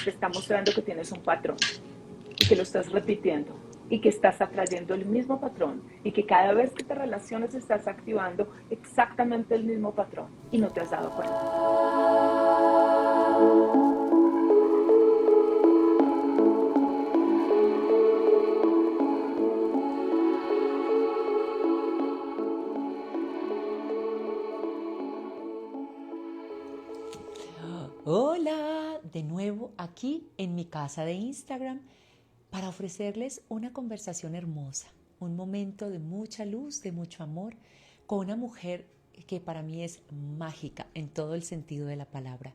te está mostrando que tienes un patrón y que lo estás repitiendo y que estás atrayendo el mismo patrón y que cada vez que te relaciones estás activando exactamente el mismo patrón y no te has dado cuenta. Hola, de nuevo aquí en mi casa de Instagram para ofrecerles una conversación hermosa, un momento de mucha luz, de mucho amor, con una mujer que para mí es mágica en todo el sentido de la palabra.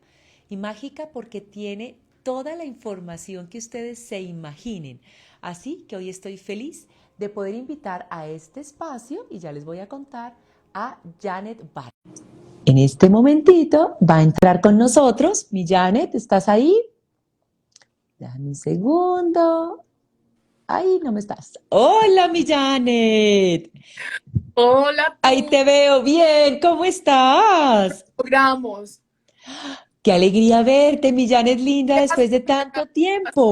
Y mágica porque tiene toda la información que ustedes se imaginen. Así que hoy estoy feliz de poder invitar a este espacio, y ya les voy a contar, a Janet Barr. En este momentito va a entrar con nosotros. Mi Janet, ¿estás ahí? Dame un segundo. Ay, no me estás. Hola, mi Janet. Hola, Ahí tú. te veo bien. ¿Cómo estás? Logramos. Qué alegría verte, mi Janet linda, Vieras después de lo que me tanto acaba de pasar. tiempo.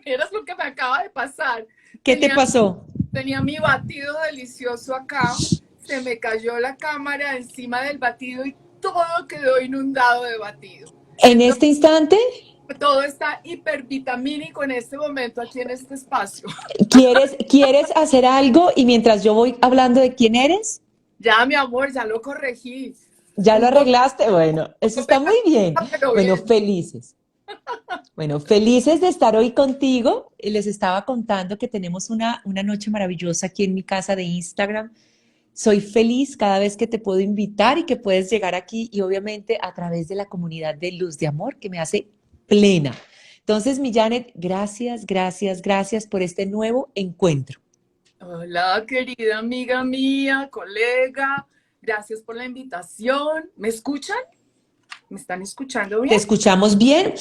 Vieras lo que me acaba de pasar. ¿Qué te Tenía, pasó? tenía mi batido delicioso acá. Se me cayó la cámara encima del batido y todo quedó inundado de batido. En Entonces, este instante, todo está hipervitamínico en este momento aquí en este espacio. ¿quieres hacer algo? Y mientras yo voy hablando de quién eres, Ya, mi amor, ya lo corregí. ¿ya lo Un poco, arreglaste? Bueno, eso está muy bien. pero Bueno, bien. felices. Bueno, felices de estar hoy contigo. Les estaba contando que tenemos una noche maravillosa aquí en mi casa de Instagram. Soy feliz cada vez que te puedo invitar y que puedes llegar aquí y obviamente a través de la comunidad de Luz de Amor que me hace plena. Entonces, mi Janet, gracias, gracias, gracias por este nuevo encuentro. Hola, querida amiga mía, colega. Gracias por la invitación. ¿Me escuchan? ¿Me están escuchando ¿Te bien? escuchamos bien?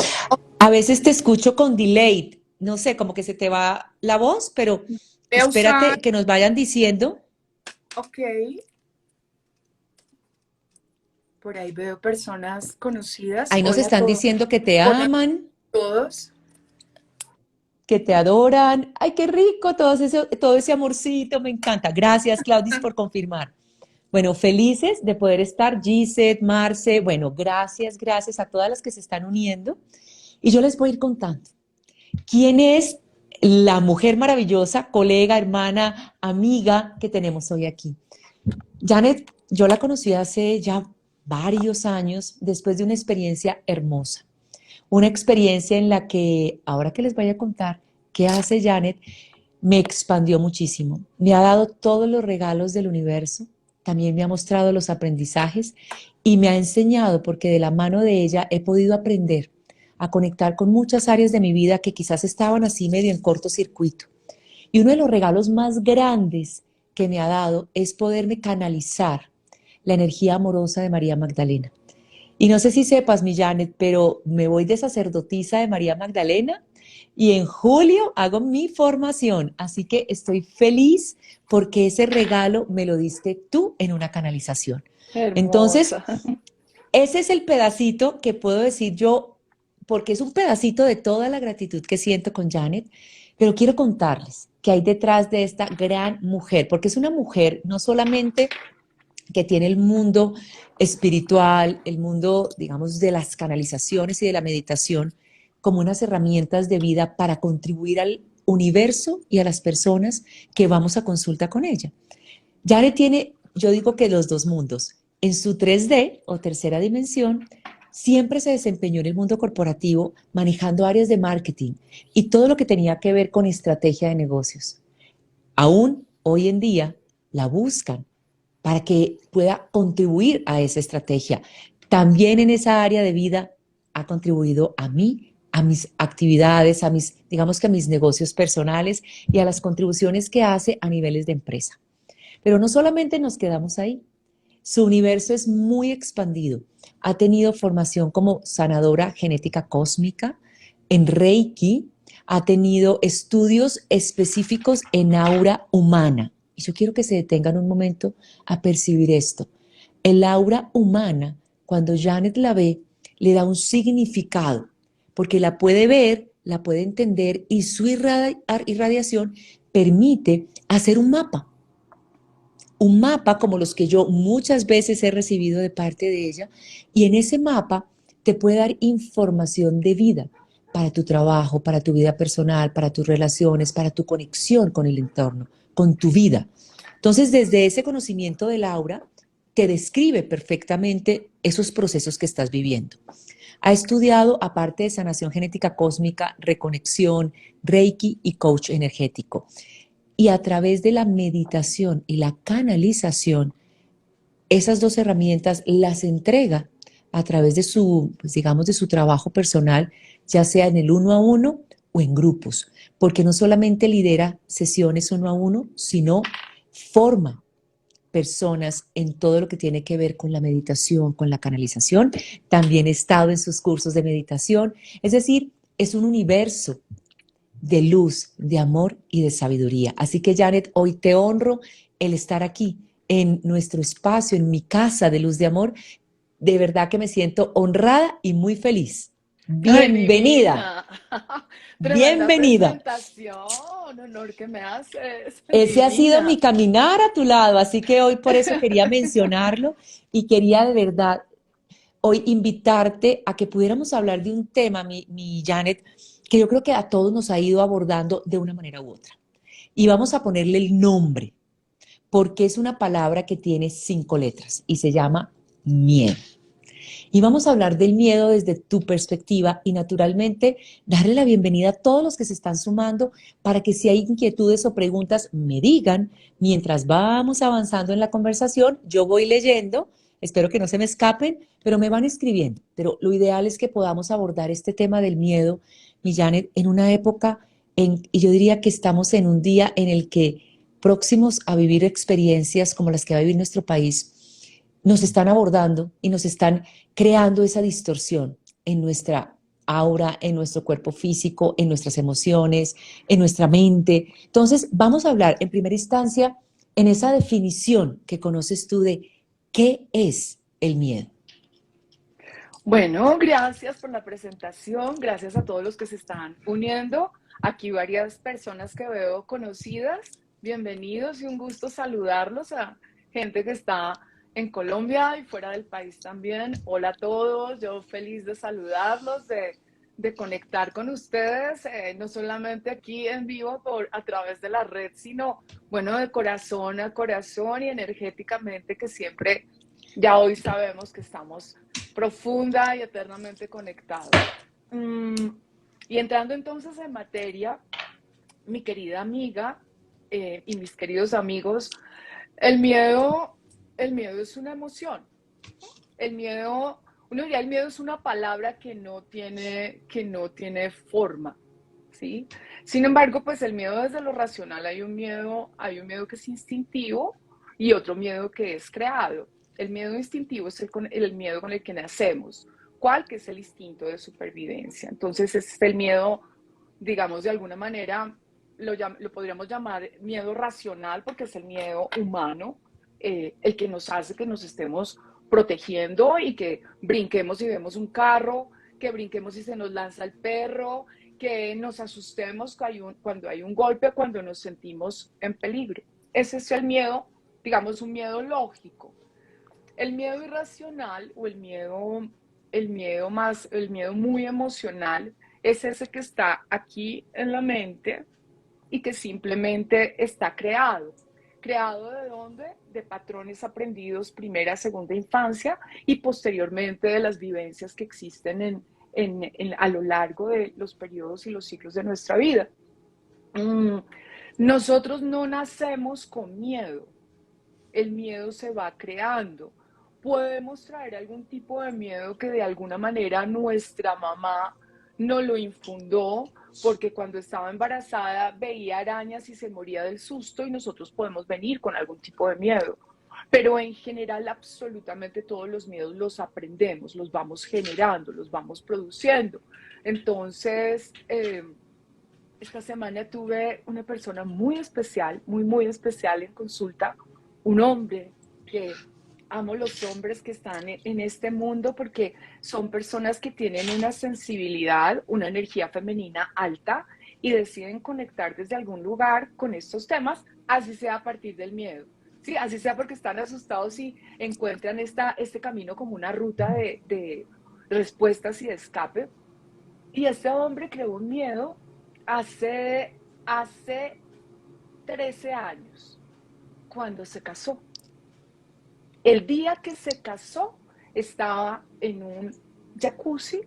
A veces te escucho con delay. No sé, como que se te va la voz, pero Voy a usar, espérate que nos vayan diciendo. ok. Por ahí veo personas conocidas. Ahí nos Hola a están todos. diciendo que te Hola a aman, todos. que te adoran. Ay, qué rico todo ese amorcito, me encanta. Gracias, Claudis, por confirmar. Bueno, felices de poder estar, Gisette, Marce, bueno, gracias, gracias a todas las que se están uniendo. Y yo les voy a ir contando quién es la mujer maravillosa, colega, hermana, amiga que tenemos hoy aquí. Janet, yo la conocí hace ya varios años después de una experiencia hermosa. Una experiencia en la que, ahora que les voy a contar qué hace Janet, me expandió muchísimo. Me ha dado todos los regalos del universo, también me ha mostrado los aprendizajes y me ha enseñado, porque de la mano de ella he podido aprender a conectar con muchas áreas de mi vida que quizás estaban así medio en cortocircuito. Y uno de los regalos más grandes que me ha dado es poderme canalizar la energía amorosa de María Magdalena. Y no sé si sepas, mi Janet, pero me voy de sacerdotisa de María Magdalena y en julio hago mi formación. Así que estoy feliz porque ese regalo me lo diste tú en una canalización. Entonces, Hermosa. ese es el pedacito que puedo decir yo, porque es un pedacito de toda la gratitud que siento con Janet, pero quiero contarles qué hay detrás de esta gran mujer, porque es una mujer no solamente que tiene el mundo espiritual, el mundo, digamos, de las canalizaciones y de la meditación como unas herramientas de vida para contribuir al universo y a las personas que vamos a consulta con ella. Janet tiene, yo digo que los dos mundos. En su 3D o tercera dimensión, siempre se desempeñó en el mundo corporativo manejando áreas de marketing y todo lo que tenía que ver con estrategia de negocios. Aún hoy en día la buscan para que pueda contribuir a esa estrategia. También en esa área de vida ha contribuido a mí, a mis actividades, a mis, digamos que a mis negocios personales y a las contribuciones que hace a niveles de empresa. Pero no solamente nos quedamos ahí, su universo es muy expandido. Ha tenido formación como sanadora genética cósmica, en Reiki, ha tenido estudios específicos en aura humana. Y yo quiero que se detengan un momento a percibir esto. El aura humana, cuando Janet la ve, le da un significado, porque la puede ver, la puede entender y su irradiación permite hacer un mapa. Un mapa como los que yo muchas veces he recibido de parte de ella, y en ese mapa te puede dar información de vida para tu trabajo, para tu vida personal, para tus relaciones, para tu conexión con el entorno, con tu vida. Entonces, desde ese conocimiento del aura, te describe perfectamente esos procesos que estás viviendo. Ha estudiado, aparte de sanación genética cósmica, reconexión, Reiki y coach energético. Y a través de la meditación y la canalización, esas dos herramientas las entrega a través de su, pues digamos, de su trabajo personal, ya sea en el 1 a 1 o en grupos, porque no solamente lidera sesiones 1 a 1, sino forma personas en todo lo que tiene que ver con la meditación, con la canalización. También he estado en sus cursos de meditación, es decir, es un universo de luz, de amor y de sabiduría. Así que Janet, hoy te honro el estar aquí en nuestro espacio, en mi casa de luz de amor. De verdad que me siento honrada y muy feliz. Ay, Bienvenida, divina. Tremenda bienvenida. presentación, honor que me haces, Ese ha sido mi divina. caminar a tu lado, así que hoy por eso quería mencionarlo y quería de verdad hoy invitarte a que pudiéramos hablar de un tema, mi Janet, que yo creo que a todos nos ha ido abordando de una manera u otra. Y vamos a ponerle el nombre, porque es una palabra que tiene 5 letras y se llama miedo. Y vamos a hablar del miedo desde tu perspectiva y naturalmente darle la bienvenida a todos los que se están sumando para que si hay inquietudes o preguntas me digan mientras vamos avanzando en la conversación. Yo voy leyendo, espero que no se me escapen, pero me van escribiendo. Pero lo ideal es que podamos abordar este tema del miedo, mi Janet, en una época y yo diría que estamos en un día en el que próximos a vivir experiencias como las que va a vivir nuestro país, nos están abordando y nos están creando esa distorsión en nuestra aura, en nuestro cuerpo físico, en nuestras emociones, en nuestra mente. Entonces, vamos a hablar en primera instancia en esa definición que conoces tú de qué es el miedo. Bueno, gracias por la presentación, gracias a todos los que se están uniendo. Aquí varias personas que veo conocidas, bienvenidos y un gusto saludarlos a gente que está en Colombia y fuera del país también. Hola a todos, yo feliz de saludarlos, de conectar con ustedes, no solamente aquí en vivo a través de la red, sino bueno, de corazón a corazón y energéticamente que siempre, ya hoy sabemos que estamos profunda y eternamente conectados. Y entrando entonces en materia, mi querida amiga y mis queridos amigos, el miedo, el miedo es una emoción. El miedo, uno diría, el miedo es una palabra que no tiene forma, ¿sí? Sin embargo, pues el miedo desde lo racional hay un miedo que es instintivo y otro miedo que es creado. El miedo instintivo es el miedo con el que nacemos. ¿Cuál? Que es el instinto de supervivencia. Entonces, es el miedo, digamos, de alguna manera, lo podríamos llamar miedo racional porque es el miedo humano, el que nos hace que nos estemos protegiendo y que brinquemos si vemos un carro, que brinquemos si se nos lanza el perro, que nos asustemos cuando hay un golpe, cuando nos sentimos en peligro. Ese es el miedo, digamos, un miedo lógico. El miedo irracional o el miedo muy emocional es ese que está aquí en la mente y que simplemente está creado. ¿Creado de dónde? De patrones aprendidos primera, segunda infancia y posteriormente de las vivencias que existen a lo largo de los periodos y los ciclos de nuestra vida. Nosotros no nacemos con miedo, el miedo se va creando. Podemos traer algún tipo de miedo que de alguna manera nuestra mamá nos lo infundó, porque cuando estaba embarazada veía arañas y se moría del susto y nosotros podemos venir con algún tipo de miedo. Pero en general absolutamente todos los miedos los aprendemos, los vamos generando, los vamos produciendo. Entonces, esta semana tuve una persona muy especial, muy especial en consulta, un hombre que amo los hombres que están en este mundo porque son personas que tienen una sensibilidad, una energía femenina alta y deciden conectar desde algún lugar con estos temas, así sea a partir del miedo. Sí, así sea porque están asustados y encuentran este camino como una ruta de respuestas y de escape. Y este hombre creó un miedo hace 13 años, cuando se casó. El día que se casó, estaba en un jacuzzi,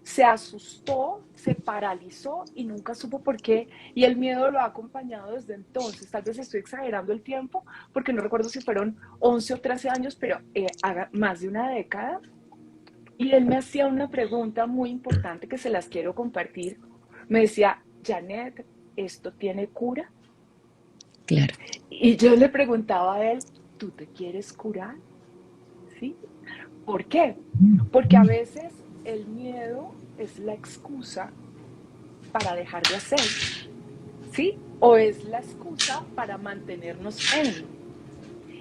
se asustó, se paralizó y nunca supo por qué. Y el miedo lo ha acompañado desde entonces. Tal vez estoy exagerando el tiempo, porque no recuerdo si fueron 11 o 13 años, pero haga más de una década. Y él me hacía una pregunta muy importante que se las quiero compartir. Me decía, Janet, ¿esto tiene cura? Claro. Y yo le preguntaba a él, ¿tú te quieres curar? ¿Sí? ¿Por qué? Porque a veces el miedo es la excusa para dejar de hacer, ¿sí? O es la excusa para mantenernos en.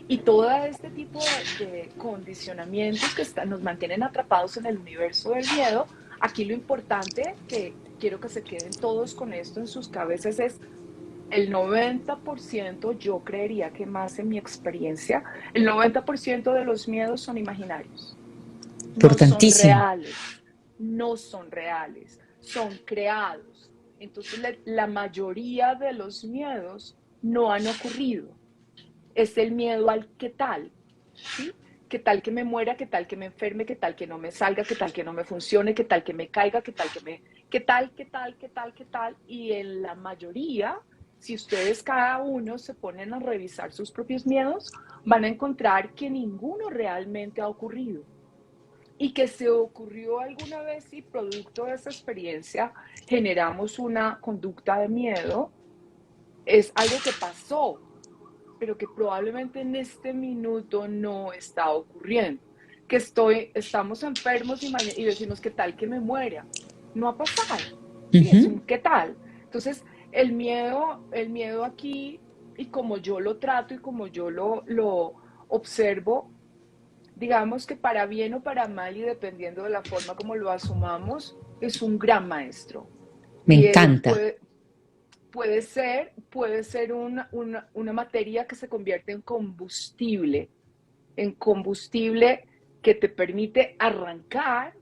Y todo este tipo de condicionamientos que nos mantienen atrapados en el universo del miedo, aquí lo importante que quiero que se queden todos con esto en sus cabezas es el 90%, yo creería que más en mi experiencia, el 90% de los miedos son imaginarios. No son Importantísimo. reales, no son reales, son creados. Entonces la mayoría de los miedos no han ocurrido. Es el miedo al qué tal, ¿sí? ¿Qué tal que me muera? ¿Qué tal que me enferme? ¿Qué tal que no me salga? ¿Qué tal que no me funcione? ¿Qué tal que me caiga? ¿Qué tal que me... ¿Qué tal, qué tal, qué tal, qué tal? Y en la mayoría, si ustedes cada uno se ponen a revisar sus propios miedos, van a encontrar que ninguno realmente ha ocurrido. Y que se ocurrió alguna vez y producto de esa experiencia generamos una conducta de miedo, es algo que pasó, pero que probablemente en este minuto no está ocurriendo. Que estamos enfermos y decimos, ¿qué tal que me muera? No ha pasado. Sí, es un Ujú. ¿qué tal? Entonces, el miedo aquí, y como yo lo trato y como yo lo observo, digamos que para bien o para mal y dependiendo de la forma como lo asumamos, es un gran maestro. Me Y encanta. puede ser una materia que se convierte en combustible que te permite arrancar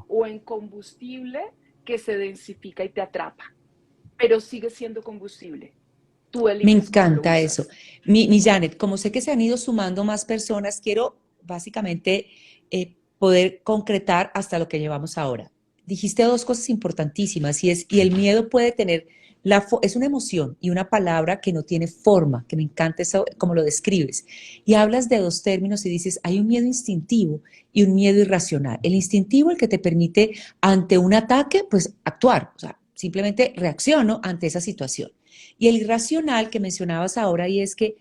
o en combustible que se densifica y te atrapa, pero sigue siendo combustible. Tú Me eliges cómo lo encanta eso. usas. Mi Janet, como sé que se han ido sumando más personas, quiero básicamente poder concretar hasta lo que llevamos ahora. Dijiste dos cosas importantísimas y el miedo puede tener, es una emoción y una palabra que no tiene forma, que me encanta eso, como lo describes. Y hablas de dos términos y dices, hay un miedo instintivo y un miedo irracional. El instintivo, el que te permite ante un ataque, pues actuar, o sea, simplemente reacciono ante esa situación. Y el irracional que mencionabas ahora, y es que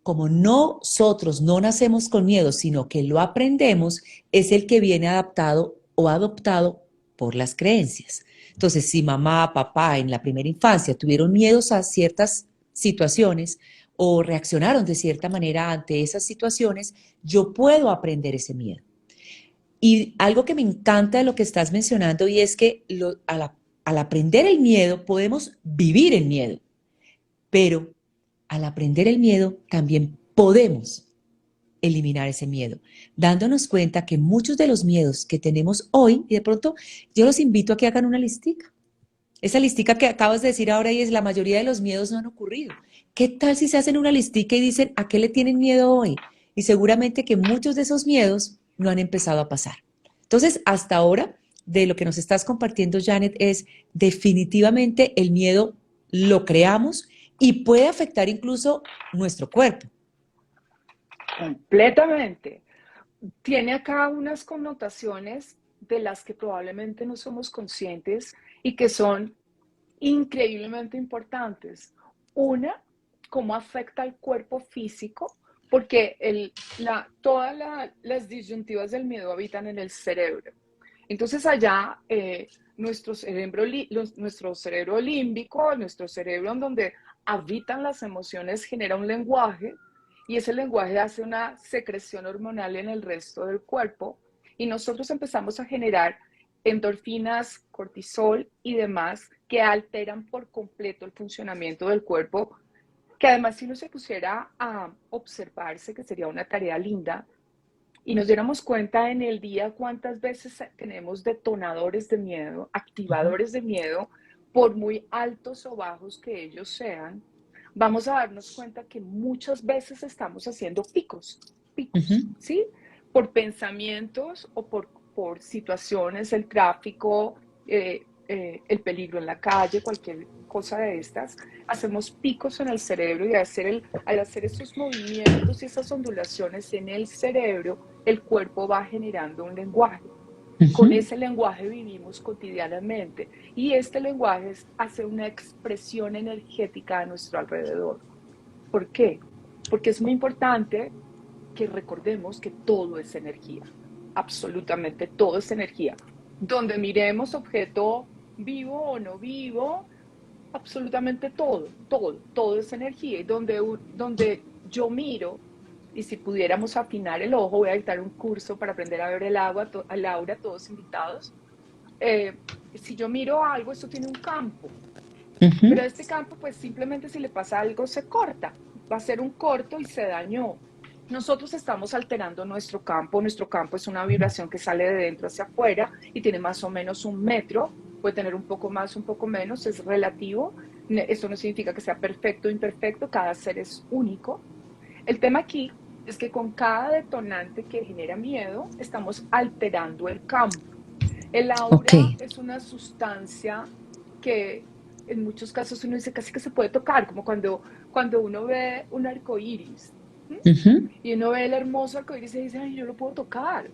como nosotros no nacemos con miedo, sino que lo aprendemos, es el que viene adaptado o adoptado por las creencias. Entonces, si mamá, papá en la primera infancia tuvieron miedos a ciertas situaciones o reaccionaron de cierta manera ante esas situaciones, yo puedo aprender ese miedo. Y algo que me encanta de lo que estás mencionando y es que al aprender el miedo podemos vivir el miedo. Pero al aprender el miedo, también podemos eliminar ese miedo, dándonos cuenta que muchos de los miedos que tenemos hoy, y de pronto yo los invito a que hagan una listica. Esa listica que acabas de decir ahora y es la mayoría de los miedos no han ocurrido. ¿Qué tal si se hacen una listica y dicen a qué le tienen miedo hoy? Y seguramente que muchos de esos miedos no han empezado a pasar. Entonces, hasta ahora, de lo que nos estás compartiendo, Janet, es definitivamente el miedo lo creamos y puede afectar incluso nuestro cuerpo. Completamente. Tiene acá unas connotaciones de las que probablemente no somos conscientes y que son increíblemente importantes. Una, cómo afecta al cuerpo físico, porque las disyuntivas del miedo habitan en el cerebro. Entonces allá nuestro cerebro límbico, nuestro cerebro en donde habitan las emociones, genera un lenguaje y ese lenguaje hace una secreción hormonal en el resto del cuerpo y nosotros empezamos a generar endorfinas, cortisol y demás que alteran por completo el funcionamiento del cuerpo, que además si uno se pusiera a observarse, que sería una tarea linda, y nos diéramos cuenta en el día cuántas veces tenemos detonadores de miedo, Ujú, activadores de miedo, por muy altos o bajos que ellos sean, vamos a darnos cuenta que muchas veces estamos haciendo picos, ujú. ¿sí? Por pensamientos o por situaciones, el tráfico, el peligro en la calle, cualquier cosa de estas, hacemos picos en el cerebro y al hacer esos movimientos y esas ondulaciones en el cerebro, el cuerpo va generando un lenguaje. Con Ujú. ese lenguaje vivimos cotidianamente y este lenguaje hace una expresión energética a nuestro alrededor. ¿Por qué? Porque es muy importante que recordemos que todo es energía, absolutamente todo es energía. Donde miremos objeto vivo o no vivo, absolutamente todo es energía. Y donde yo miro, y si pudiéramos afinar el ojo, voy a dictar un curso para aprender a ver el aura, todos invitados. Si yo miro algo, esto tiene un campo, pero Ujú. este campo, pues simplemente si le pasa algo, se corta, va a ser un corto y se dañó. Nosotros estamos alterando nuestro campo es una vibración que sale de dentro hacia afuera y tiene más o menos 1 metro, puede tener un poco más, un poco menos, es relativo, eso no significa que sea perfecto o imperfecto, cada ser es único. El tema aquí es que con cada detonante que genera miedo, estamos alterando el campo. El Ok. aura es una sustancia que en muchos casos uno dice casi que se puede tocar, como cuando uno ve un arco iris, ¿sí? Ujú. Y uno ve el hermoso arco iris y dice, ay, yo lo puedo tocar,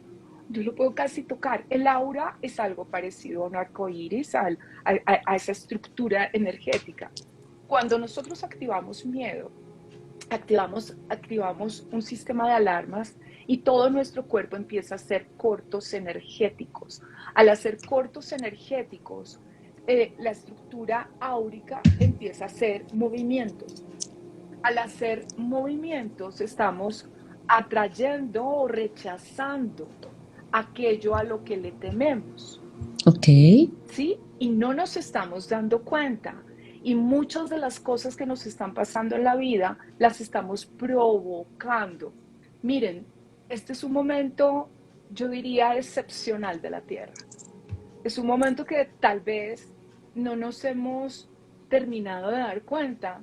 yo lo puedo casi tocar. El aura es algo parecido a un arco iris, a esa estructura energética. Cuando nosotros activamos miedo, activamos un sistema de alarmas y todo nuestro cuerpo empieza a hacer cortos energéticos. Al hacer cortos energéticos, la estructura áurica empieza a hacer movimientos. Al hacer movimientos, estamos atrayendo o rechazando aquello a lo que le tememos. Ok. ¿Sí? Y no nos estamos dando cuenta. Y muchas de las cosas que nos están pasando en la vida las estamos provocando. Miren, este es un momento, yo diría, excepcional de la Tierra. Es un momento que tal vez no nos hemos terminado de dar cuenta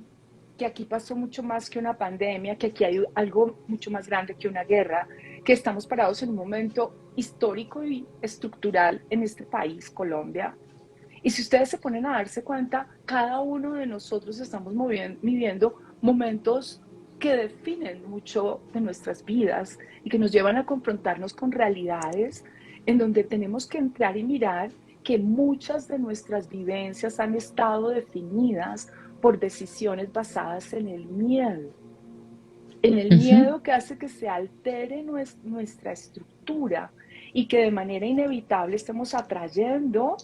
que aquí pasó mucho más que una pandemia, que aquí hay algo mucho más grande que una guerra, que estamos parados en un momento histórico y estructural en este país, Colombia, y si ustedes se ponen a darse cuenta, cada uno de nosotros estamos viviendo momentos que definen mucho de nuestras vidas y que nos llevan a confrontarnos con realidades en donde tenemos que entrar y mirar que muchas de nuestras vivencias han estado definidas por decisiones basadas en el Ujú. miedo que hace que se altere nuestra estructura y que de manera inevitable estemos atrayendo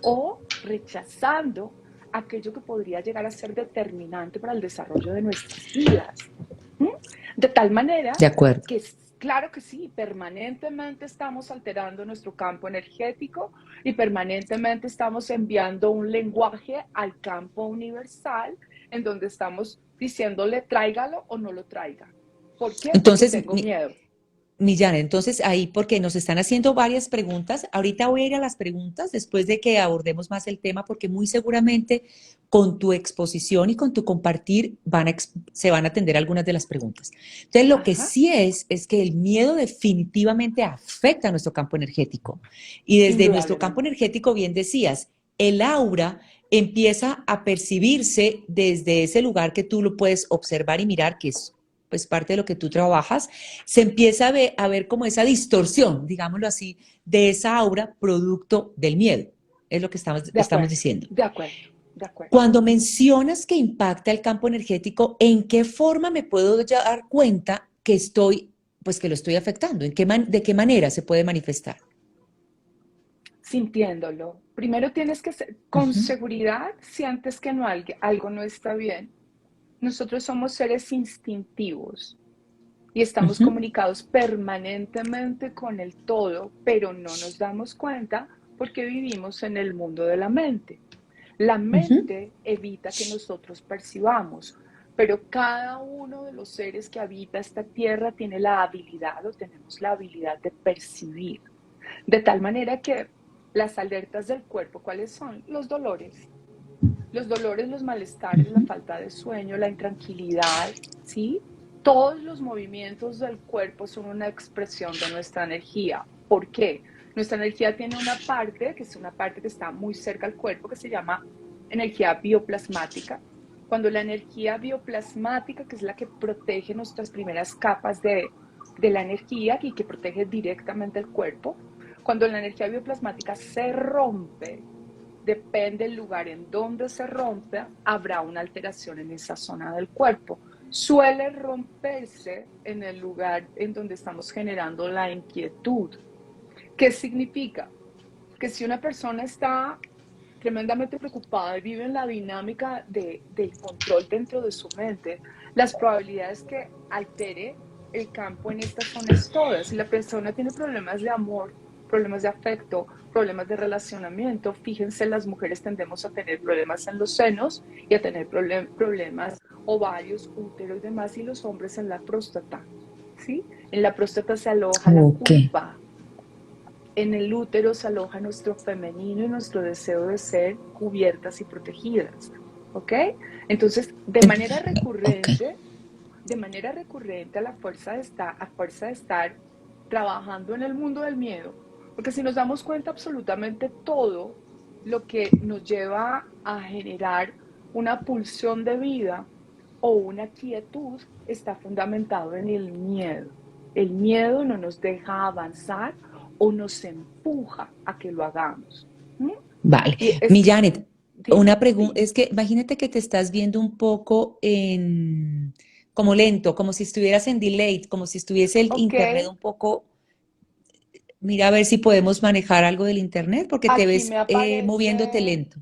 o rechazando aquello que podría llegar a ser determinante para el desarrollo de nuestras vidas. ¿Mm? De tal manera De acuerdo. que, claro que sí, permanentemente estamos alterando nuestro campo energético y permanentemente estamos enviando un lenguaje al campo universal en donde estamos diciéndole tráigalo o no lo traiga. ¿Por qué? Porque Entonces, tengo miedo. Millán, entonces ahí, porque nos están haciendo varias preguntas, ahorita voy a ir a las preguntas después de que abordemos más el tema, porque muy seguramente con tu exposición y con tu compartir se van a atender algunas de las preguntas. Entonces, lo que Ajá, sí es que el miedo definitivamente afecta a nuestro campo energético. Y desde nuestro campo indudablemente. energético, bien decías, el aura empieza a percibirse desde ese lugar que tú lo puedes observar y mirar, que es pues parte de lo que tú trabajas, se empieza a ver como esa distorsión, digámoslo así, de esa aura producto del miedo. Es lo que De estamos acuerdo, diciendo. de acuerdo, de acuerdo. Cuando mencionas que impacta el campo energético, ¿en qué forma me puedo dar cuenta que estoy, pues que lo estoy afectando? ¿De qué manera se puede manifestar? Sintiéndolo. Primero tienes que ser, con Ujú. seguridad, sientes que no, algo no está bien. Nosotros somos seres instintivos. y estamos Ujú, comunicados permanentemente con el todo, pero no nos damos cuenta porque vivimos en el mundo de la mente. La ujú. mente evita que nosotros percibamos, pero cada uno de los seres que habita esta tierra tiene la habilidad o tenemos la habilidad de percibir. De tal manera que las alertas del cuerpo, ¿cuáles son? Los dolores. Los dolores, los malestares, la Ujú. falta de sueño, la intranquilidad, ¿sí? Todos los movimientos del cuerpo son una expresión de nuestra energía. ¿Por qué? Nuestra energía tiene una parte, que es una parte que está muy cerca al cuerpo, que se llama energía bioplasmática. Cuando la energía bioplasmática, que es la que protege nuestras primeras capas de la energía y que protege directamente el cuerpo, cuando la energía bioplasmática se rompe, depende del lugar en donde se rompa, habrá una alteración en esa zona del cuerpo. Suele romperse en el lugar en donde estamos generando la inquietud. ¿Qué significa? Que si una persona está tremendamente preocupada y vive en la dinámica del control dentro de su mente, las probabilidades que altere el campo en estas zonas todas. Si la persona tiene problemas de amor, problemas de afecto, problemas de relacionamiento, fíjense, las mujeres tendemos a tener problemas en los senos y a tener problemas ovarios, útero y demás, y los hombres en la próstata, ¿sí? En la próstata se aloja la Ok, culpa, en el útero se aloja nuestro femenino y nuestro deseo de ser cubiertas y protegidas, ¿ok? Entonces, ok. de manera recurrente a fuerza de estar trabajando en el mundo del miedo, porque si nos damos cuenta absolutamente todo lo que nos lleva a generar una pulsión de vida o una quietud está fundamentado en el miedo. El miedo no nos deja avanzar o nos empuja a que lo hagamos. ¿Mm? Vale. Y Mi es, Janet, una dime, pregunta, dime. es que imagínate que te estás viendo un poco en, como lento, como si estuvieras en delay, como si estuviese el Ok, internet un poco, mira a ver si podemos manejar algo del internet, porque te aquí ves me moviéndote aparece, lento.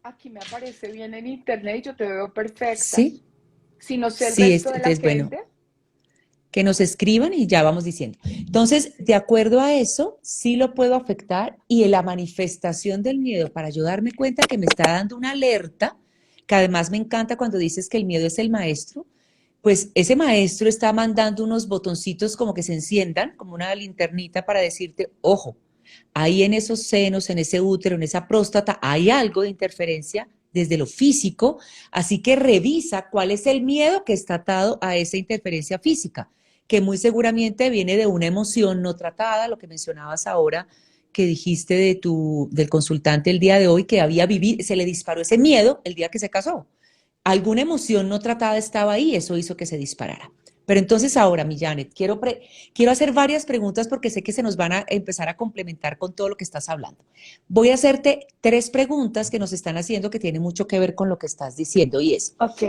aquí me aparece bien en internet y yo te veo perfecta. ¿Sí? Si no sé el Sí, resto de la entonces, bueno, gente, que nos escriban y ya vamos diciendo. Entonces, de acuerdo a eso, sí lo puedo afectar y en la manifestación del miedo para yo darme cuenta que me está dando una alerta, que además me encanta cuando dices que el miedo es el maestro, pues ese maestro está mandando unos botoncitos como que se enciendan, como una linternita para decirte, ojo, ahí en esos senos, en ese útero, en esa próstata, hay algo de interferencia desde lo físico, así que revisa cuál es el miedo que está atado a esa interferencia física, que muy seguramente viene de una emoción no tratada, lo que mencionabas ahora, que dijiste del consultante el día de hoy, que había vivido, se le disparó ese miedo el día que se casó. Alguna emoción no tratada estaba ahí, eso hizo que se disparara. Pero entonces ahora, mi Janet, quiero hacer varias preguntas porque sé que se nos van a empezar a complementar con todo lo que estás hablando. Voy a hacerte tres preguntas que nos están haciendo que tienen mucho que ver con lo que estás diciendo y es, ok,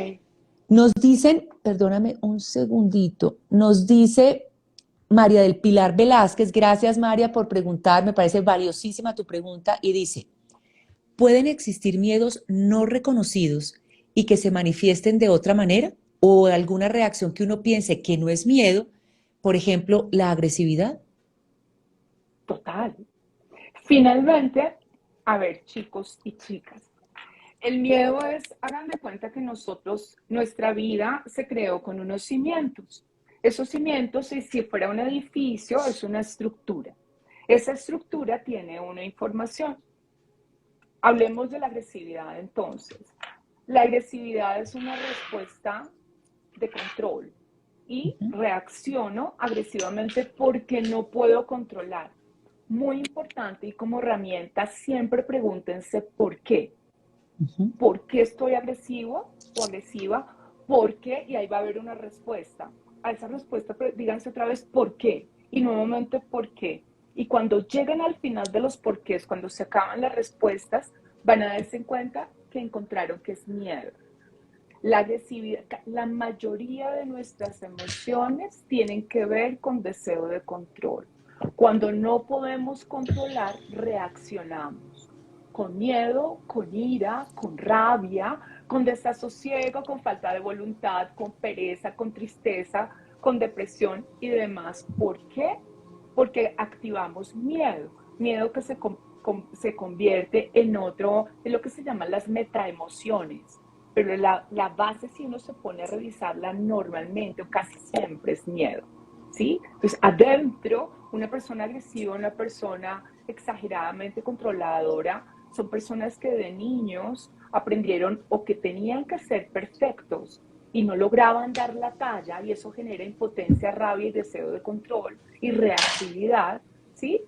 nos dicen, perdóname un segundito, nos dice María del Pilar Velázquez, gracias María por preguntar, me parece valiosísima tu pregunta y dice, ¿pueden existir miedos no reconocidos y que se manifiesten de otra manera? ¿O alguna reacción que uno piense que no es miedo? Por ejemplo, la agresividad. total. Finalmente, a ver, chicos y chicas, el miedo es, hagan de cuenta que nosotros, nuestra vida se creó con unos cimientos. Esos cimientos, si fuera un edificio, es una estructura. Esa estructura tiene una información. Hablemos de la agresividad entonces. La agresividad es una respuesta de control y Ujú, reacciono agresivamente porque no puedo controlar. Muy importante y como herramienta, siempre pregúntense por qué. ujú. ¿Por qué estoy agresivo o agresiva? ¿Por qué? Y ahí va a haber una respuesta. A esa respuesta, díganse otra vez por qué y nuevamente por qué. Y cuando lleguen al final de los porqués, cuando se acaban las respuestas, van a darse en cuenta que encontraron que es miedo. La agresividad, la mayoría de nuestras emociones tienen que ver con deseo de control. Cuando no podemos controlar, reaccionamos con miedo, con ira, con rabia, con desasosiego, con falta de voluntad, con pereza, con tristeza, con depresión y demás. ¿Por qué? Porque activamos miedo, miedo que se convierte en otro, en lo que se llaman las metaemociones. Pero la base, si uno se pone a revisarla normalmente o casi siempre, es miedo, ¿sí? Entonces, adentro, una persona agresiva, una persona exageradamente controladora, son personas que de niños aprendieron o que tenían que ser perfectos y no lograban dar la talla, y eso genera impotencia, rabia y deseo de control y reactividad, ¿sí?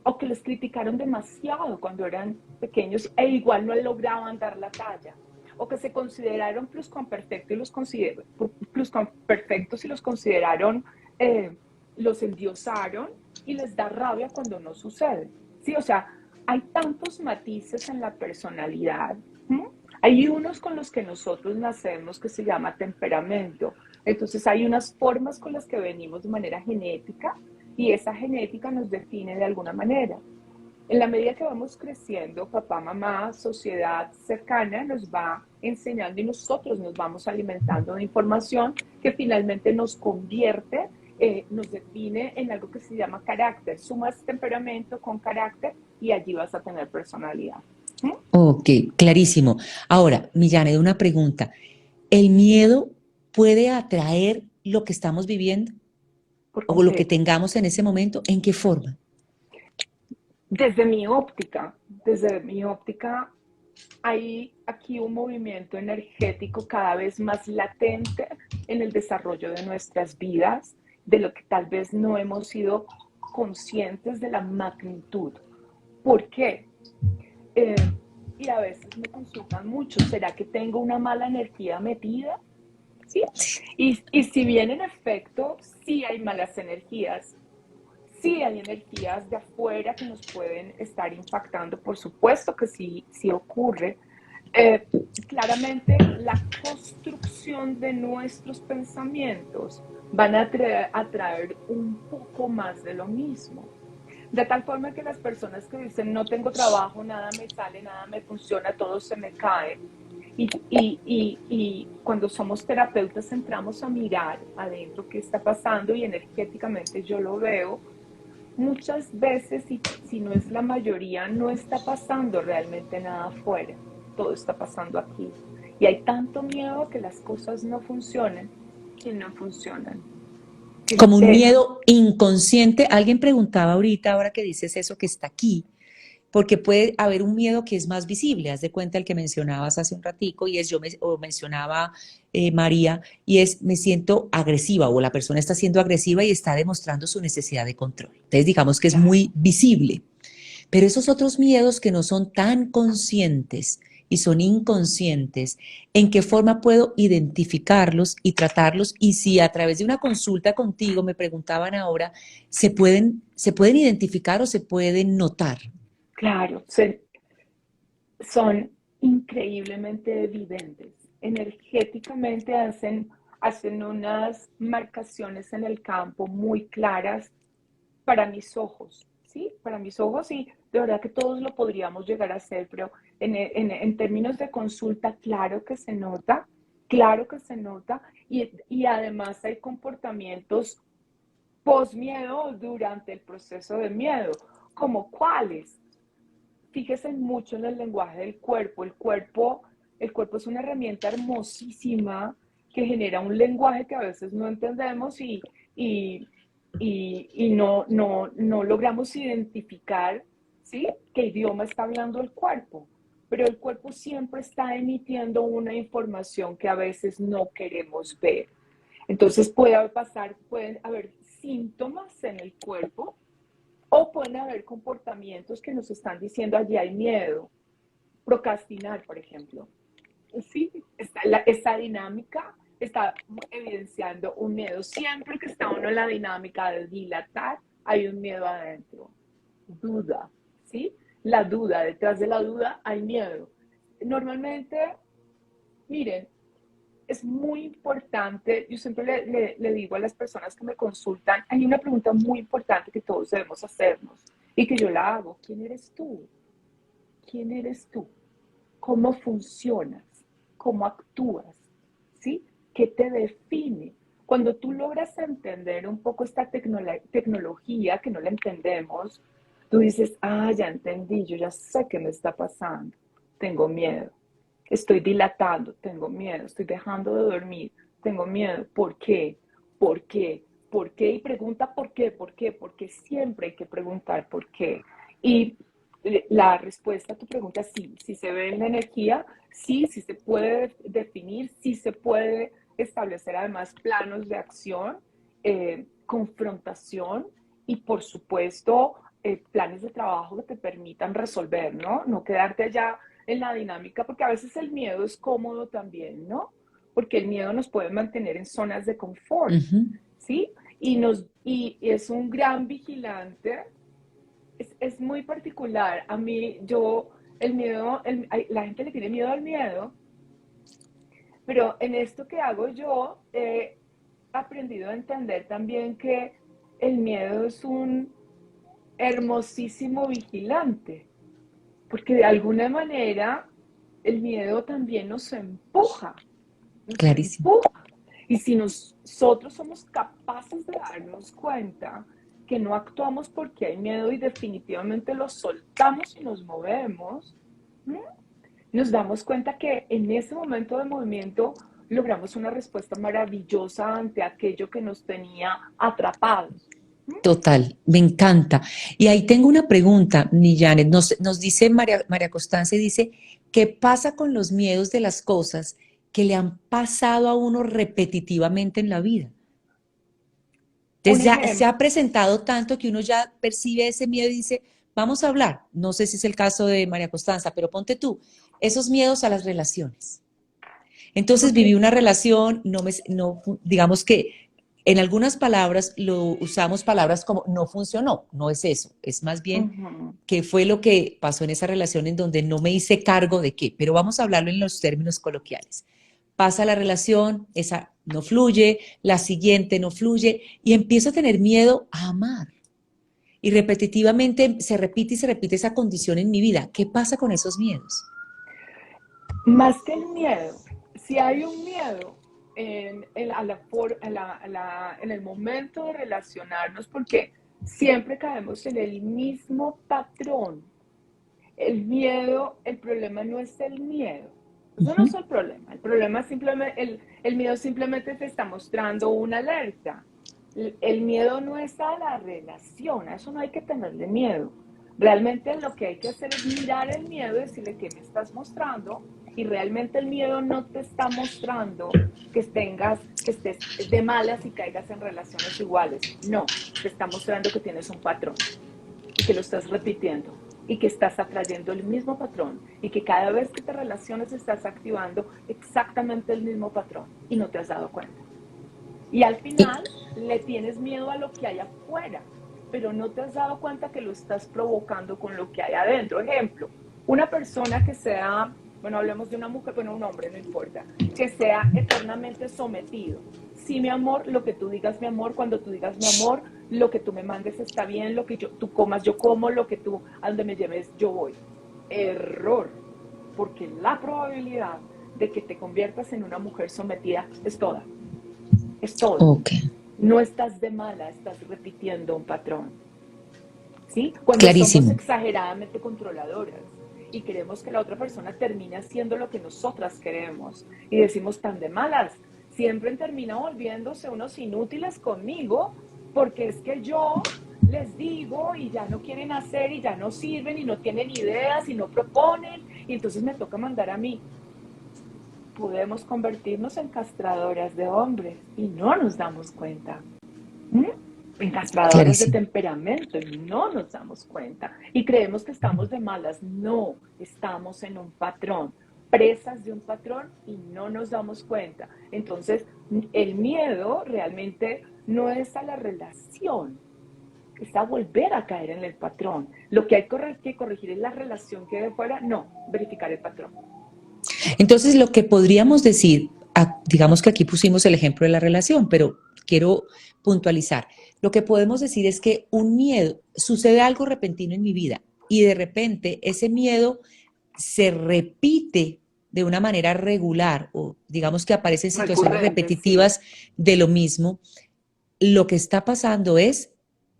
O que les criticaron demasiado cuando eran pequeños e igual no lograban dar la talla, o que se consideraron pluscuamperfectos y los consideraron, los endiosaron y les da rabia cuando no sucede. Sí, o sea, hay tantos matices en la personalidad. ¿Mm? Hay unos con los que nosotros nacemos que se llama temperamento. Entonces hay unas formas con las que venimos de manera genética y esa genética nos define de alguna manera. En la medida que vamos creciendo, papá, mamá, sociedad cercana nos va enseñando y nosotros nos vamos alimentando de información que finalmente nos convierte, nos define en algo que se llama carácter. Sumas temperamento con carácter y allí vas a tener personalidad. ¿Mm? Ok, clarísimo. Ahora, Millane, una pregunta. ¿El miedo puede atraer lo que estamos viviendo Por o lo que completo. tengamos en ese momento? ¿En qué forma? Desde mi óptica, hay aquí un movimiento energético cada vez más latente en el desarrollo de nuestras vidas, de lo que tal vez no hemos sido conscientes de la magnitud. ¿Por qué? Eh, y a veces me consultan mucho, ¿será que tengo una mala energía metida? ¿Sí? Y si bien en efecto sí hay malas energías, sí hay energías de afuera que nos pueden estar impactando, por supuesto que sí, sí ocurre. Eh, Claramente la construcción de nuestros pensamientos van a traer un poco más de lo mismo. De tal forma que las personas que dicen no tengo trabajo, nada me sale, nada me funciona, todo se me cae. Y cuando somos terapeutas entramos a mirar adentro qué está pasando y energéticamente yo lo veo. Muchas veces, si no es la mayoría, no está pasando realmente nada afuera, todo está pasando aquí. Y hay tanto miedo a que las cosas no funcionen que no funcionan. Como un miedo inconsciente. Alguien preguntaba ahorita, ahora que dices eso, que está aquí, porque puede haber un miedo que es más visible. Haz de cuenta el que mencionabas hace un ratico y es o mencionaba María, y es me siento agresiva o la persona está siendo agresiva y está demostrando su necesidad de control. Entonces digamos que es Claro, muy visible. Pero esos otros miedos que no son tan conscientes y son inconscientes, ¿en qué forma puedo identificarlos y tratarlos? Y si a través de una consulta contigo, me preguntaban ahora, ¿se pueden identificar o se pueden notar? claro, son increíblemente evidentes. Energéticamente hacen unas marcaciones en el campo muy claras para mis ojos, ¿sí? Para mis ojos y de verdad que todos lo podríamos llegar a hacer, pero en términos de consulta, claro que se nota y además hay comportamientos post-miedo durante el proceso de miedo, como cuáles. Fíjese mucho en el lenguaje del cuerpo. El cuerpo es una herramienta hermosísima que genera un lenguaje que a veces no entendemos y, y no logramos identificar, ¿sí? Qué idioma está hablando el cuerpo. Pero el cuerpo siempre está emitiendo una información que a veces no queremos ver. Entonces pueden haber síntomas en el cuerpo o pueden haber comportamientos que nos están diciendo allí hay miedo. Procrastinar, por ejemplo. Sí, esta dinámica está evidenciando un miedo. Siempre que está uno en la dinámica de dilatar, hay un miedo adentro. Duda, ¿sí? La duda, detrás de la duda hay miedo. Normalmente, miren, es muy importante, yo siempre le digo a las personas que me consultan, hay una pregunta muy importante que todos debemos hacernos y que yo la hago. ¿Quién eres tú? ¿Quién eres tú? ¿Cómo funcionas? ¿Cómo actúas? ¿Sí? ¿Qué te define? Cuando tú logras entender un poco esta tecnología que no la entendemos, tú dices, ah, ya entendí, yo ya sé qué me está pasando, tengo miedo, estoy dilatando, tengo miedo, estoy dejando de dormir, tengo miedo, ¿por qué? ¿Por qué? ¿Por qué? Y pregunta por qué, por qué, porque siempre hay que preguntar por qué. Y la respuesta a tu pregunta es sí, sí se ve en la energía, sí, sí se puede definir, sí se puede establecer además planos de acción, confrontación y por supuesto planes de trabajo que te permitan resolver, ¿no? No quedarte allá en la dinámica, porque a veces el miedo es cómodo también, ¿no? Porque el miedo nos puede mantener en zonas de confort, Ujú. ¿sí? Y es un gran vigilante, es muy particular. A mí, el miedo, la gente le tiene miedo al miedo, pero en esto que hago yo he aprendido a entender también que el miedo es un hermosísimo vigilante, porque de alguna manera el miedo también nos empuja, nos Clarísimo. empuja. Y si nosotros somos capaces de darnos cuenta que no actuamos porque hay miedo y definitivamente lo soltamos y nos movemos, ¿no? Nos damos cuenta que en ese momento de movimiento logramos una respuesta maravillosa ante aquello que nos tenía atrapados. Total, me encanta. Y ahí tengo una pregunta, ni Janet, nos dice María Constanza, dice, ¿qué pasa con los miedos de las cosas que le han pasado a uno repetitivamente en la vida? Un Entonces ya se ejemplo, ha presentado tanto que uno ya percibe ese miedo y dice, vamos a hablar. No sé si es el caso de María Constanza, pero ponte tú, esos miedos a las relaciones. Entonces ok. viví una relación, digamos que en algunas palabras lo usamos palabras como no funcionó, no es eso, es más bien Ujú. qué fue lo que pasó en esa relación en donde no me hice cargo de qué, pero vamos a hablarlo en los términos coloquiales. Pasa la relación, esa no fluye, la siguiente no fluye y empiezo a tener miedo a amar. Y repetitivamente se repite y se repite esa condición en mi vida. ¿Qué pasa con esos miedos? Más que el miedo, si hay un miedo en el momento de relacionarnos, porque siempre caemos en el mismo patrón. El miedo, el problema no es el miedo. Eso no Ujú. es el problema. El problema es simplemente, el miedo simplemente te está mostrando una alerta. El miedo no es a la relación, a eso no hay que tenerle miedo. Realmente lo que hay que hacer es mirar el miedo y decirle qué me estás mostrando y realmente el miedo no te está mostrando que estés de malas y caigas en relaciones iguales. No, te está mostrando que tienes un patrón y que lo estás repitiendo y que estás atrayendo el mismo patrón y que cada vez que te relacionas estás activando exactamente el mismo patrón y no te has dado cuenta. Y al Y final le tienes miedo a lo que hay afuera, pero no te has dado cuenta que lo estás provocando con lo que hay adentro. Ejemplo, una persona que sea, bueno, hablemos de una mujer, bueno, un hombre, no importa, que sea eternamente sometido. Sí, mi amor, lo que tú digas, mi amor, cuando tú digas, mi amor, lo que tú me mandes está bien, lo que tú comas, yo como, lo que tú, a donde me lleves, yo voy. Error, porque la probabilidad de que te conviertas en una mujer sometida es toda, es toda. ok, No estás de mala, estás repitiendo un patrón. ¿Sí? Cuando somos clarísimo. exageradamente controladoras y queremos que la otra persona termine haciendo lo que nosotras queremos y decimos tan de malas, siempre termina volviéndose unos inútiles conmigo porque es que yo les digo y ya no quieren hacer y ya no sirven y no tienen ideas y no proponen y entonces me toca mandar a mí. Podemos convertirnos en castradoras de hombres y no nos damos cuenta. ¿Mm? Encastradoras de Clarísimo. temperamento y no nos damos cuenta. Y creemos que estamos de malas. No, estamos en un patrón, presas de un patrón y no nos damos cuenta. Entonces, el miedo realmente no es a la relación, es a volver a caer en el patrón. Lo que hay que corregir es la relación que de fuera, no, verificar el patrón. Entonces, lo que podríamos decir, digamos que aquí pusimos el ejemplo de la relación, pero quiero puntualizar. Lo que podemos decir es que un miedo, sucede algo repentino en mi vida y de repente ese miedo se repite de una manera regular o digamos que aparecen situaciones Recurrente, sí. repetitivas de lo mismo, lo que está pasando es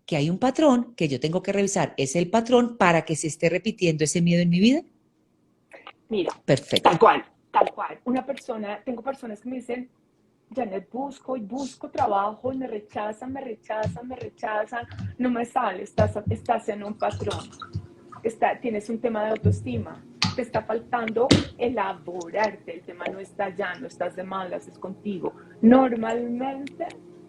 que hay un patrón que yo tengo que revisar. ¿Es el patrón para que se esté repitiendo ese miedo en mi vida? Mira, Perfecto. tal cual. Tengo personas que me dicen, Janet, busco y busco trabajo y me rechazan, no me sale, estás en un patrón, tienes un tema de autoestima, te está faltando elaborarte, el tema no está allá, no estás de malas, es contigo. Normalmente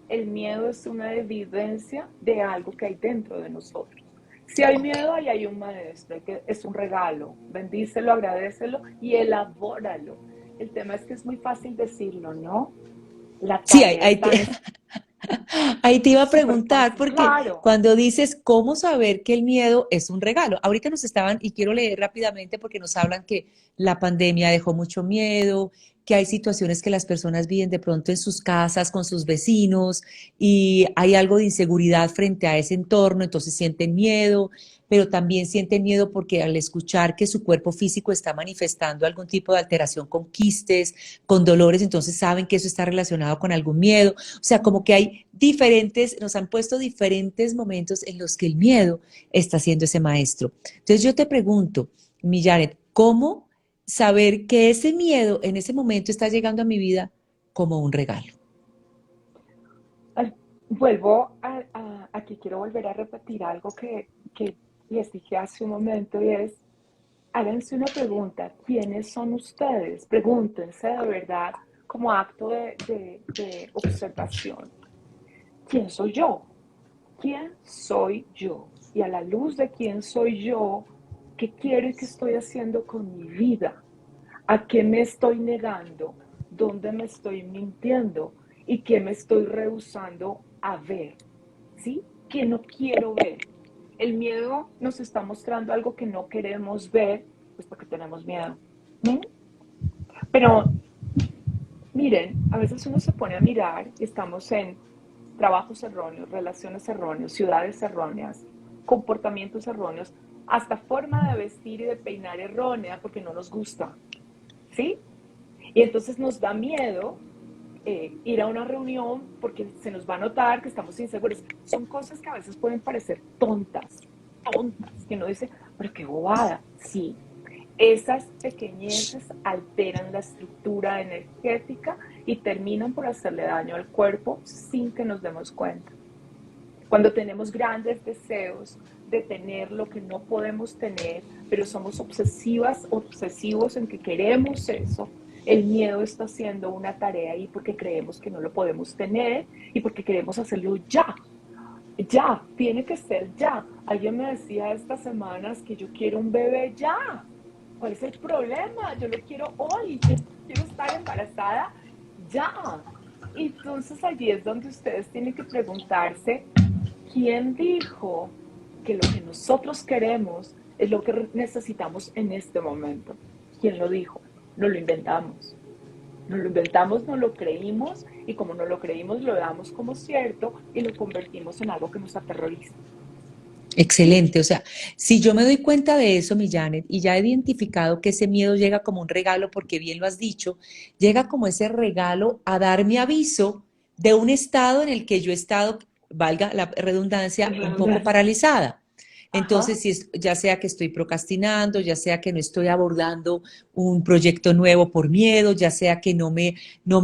el miedo es una evidencia de algo que hay dentro de nosotros. Si hay miedo, ahí hay un maestro, que es un regalo, bendícelo, agradécelo y elabóralo. El tema es que es muy fácil decirlo, ¿no? La Sí, tarea está ahí te iba a súper preguntar, fácil, porque claro. cuando dices cómo saber que el miedo es un regalo, ahorita nos estaban, y quiero leer rápidamente porque nos hablan que la pandemia dejó mucho miedo, que hay situaciones que las personas viven de pronto en sus casas con sus vecinos y hay algo de inseguridad frente a ese entorno, entonces sienten miedo, pero también sienten miedo porque al escuchar que su cuerpo físico está manifestando algún tipo de alteración con quistes, con dolores, entonces saben que eso está relacionado con algún miedo. O sea, como que hay diferentes, nos han puesto diferentes momentos en los que el miedo está siendo ese maestro. Entonces yo te pregunto, mi Janet, ¿cómo saber que ese miedo en ese momento está llegando a mi vida como un regalo? Aquí quiero volver a repetir algo que les dije hace un momento y es, háganse una pregunta, ¿quiénes son ustedes? Pregúntense de verdad como acto de observación. ¿Quién soy yo? ¿Quién soy yo? Y a la luz de quién soy yo, ¿qué quiero y qué estoy haciendo con mi vida? ¿A qué me estoy negando? ¿Dónde me estoy mintiendo? ¿Y qué me estoy rehusando a ver? ¿Sí? ¿Qué no quiero ver? El miedo nos está mostrando algo que no queremos ver, pues porque tenemos miedo. ¿Mm? Pero miren, a veces uno se pone a mirar y estamos en trabajos erróneos, relaciones erróneas, ciudades erróneas, comportamientos erróneos, hasta forma de vestir y de peinar errónea porque no nos gusta, ¿sí? Y entonces nos da miedo ir a una reunión porque se nos va a notar que estamos inseguros. Son cosas que a veces pueden parecer tontas, que uno dice, pero qué bobada, sí. Esas pequeñeces alteran la estructura energética y terminan por hacerle daño al cuerpo sin que nos demos cuenta. Cuando tenemos grandes deseos de tener lo que no podemos tener, pero somos obsesivos en que queremos eso, el miedo está haciendo una tarea ahí porque creemos que no lo podemos tener y porque queremos hacerlo ya. Ya, tiene que ser ya. Alguien me decía estas semanas que yo quiero un bebé ya. ¿Cuál es el problema? Yo lo quiero hoy. Yo quiero estar embarazada ya. Entonces allí es donde ustedes tienen que preguntarse, ¿quién dijo que lo que nosotros queremos es lo que necesitamos en este momento? ¿Quién lo dijo? No lo inventamos. No lo inventamos, no lo creímos y como no lo creímos lo damos como cierto y lo convertimos en algo que nos aterroriza. ¿Sí? Excelente, o sea, si yo me doy cuenta de eso, mi Janet, y ya he identificado que ese miedo llega como un regalo, porque bien lo has dicho, llega como ese regalo a darme aviso de un estado en el que yo he estado, valga la redundancia, un poco Redundancia. paralizada. Ajá. Entonces, si es, ya sea que estoy procrastinando, ya sea que no estoy abordando un proyecto nuevo por miedo, ya sea que no me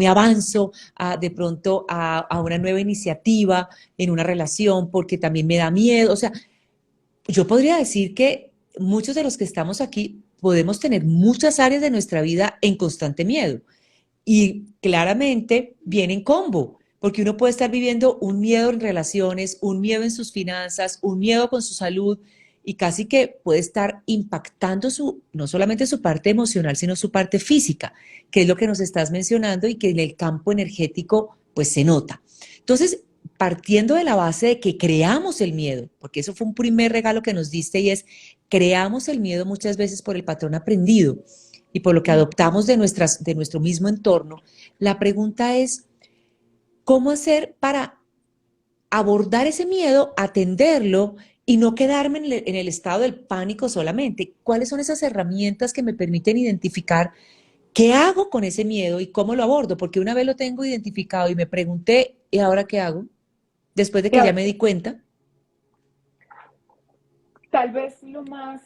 avanzo de pronto a una nueva iniciativa en una relación porque también me da miedo, o sea, yo podría decir que muchos de los que estamos aquí podemos tener muchas áreas de nuestra vida en constante miedo y claramente viene en combo, porque uno puede estar viviendo un miedo en relaciones, un miedo en sus finanzas, un miedo con su salud y casi que puede estar impactando no solamente su parte emocional, sino su parte física, que es lo que nos estás mencionando y que en el campo energético pues se nota. Entonces, partiendo de la base de que creamos el miedo, porque eso fue un primer regalo que nos diste y es creamos el miedo muchas veces por el patrón aprendido y por lo que adoptamos de nuestro mismo entorno, la pregunta es, ¿cómo hacer para abordar ese miedo, atenderlo y no quedarme en el estado del pánico solamente? ¿Cuáles son esas herramientas que me permiten identificar ¿qué hago con ese miedo y cómo lo abordo? Porque una vez lo tengo identificado y me pregunté, ¿y ahora qué hago? Después de Y que ya ahora, me di cuenta. tal vez lo más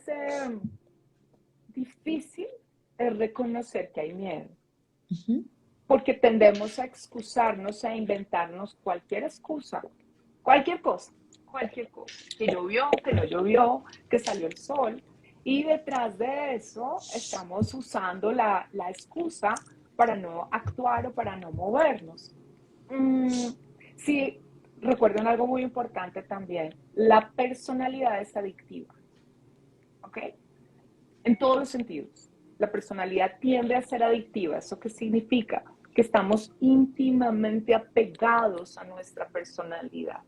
difícil es reconocer que hay miedo, Ujú, porque tendemos a excusarnos, a inventarnos cualquier excusa, cualquier cualquier cosa, que llovió, que no llovió, que salió el sol, y detrás de eso estamos usando la excusa para no actuar o para no movernos. Mm, sí, recuerden algo muy importante también, la personalidad es adictiva, ¿ok? En todos los sentidos. La personalidad tiende a ser adictiva. ¿Eso qué significa? Que estamos íntimamente apegados a nuestra personalidad.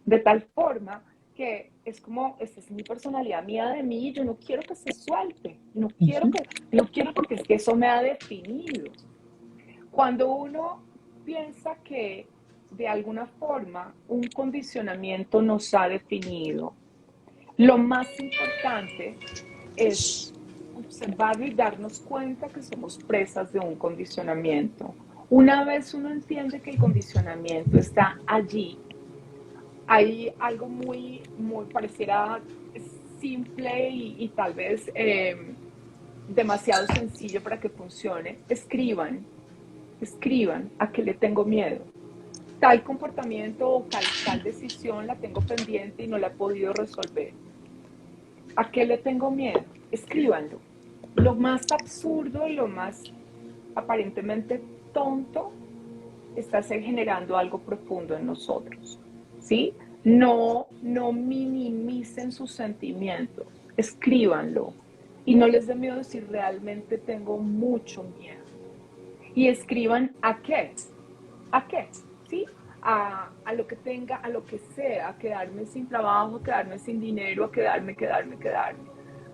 De tal forma que es como, esta es mi personalidad mía de mí, yo no quiero que se suelte, ujú. no quiero porque es que eso me ha definido. Cuando uno piensa que de alguna forma un condicionamiento nos ha definido, lo más importante es observarlo y darnos cuenta que somos presas de un condicionamiento. Una vez uno entiende que el condicionamiento está allí, hay algo muy pareciera simple y tal vez demasiado sencillo para que funcione. Escriban a qué le tengo miedo. Tal comportamiento o tal decisión la tengo pendiente y no la he podido resolver. ¿A qué le tengo miedo? Escríbanlo. Lo más absurdo y lo más aparentemente tonto está generando algo profundo en nosotros, ¿sí? No minimicen sus sentimientos, escríbanlo y no les dé miedo decir realmente tengo mucho miedo. Y escriban a qué, ¿sí? A lo que tenga, a lo que sea, a quedarme sin trabajo, a quedarme sin dinero, a quedarme.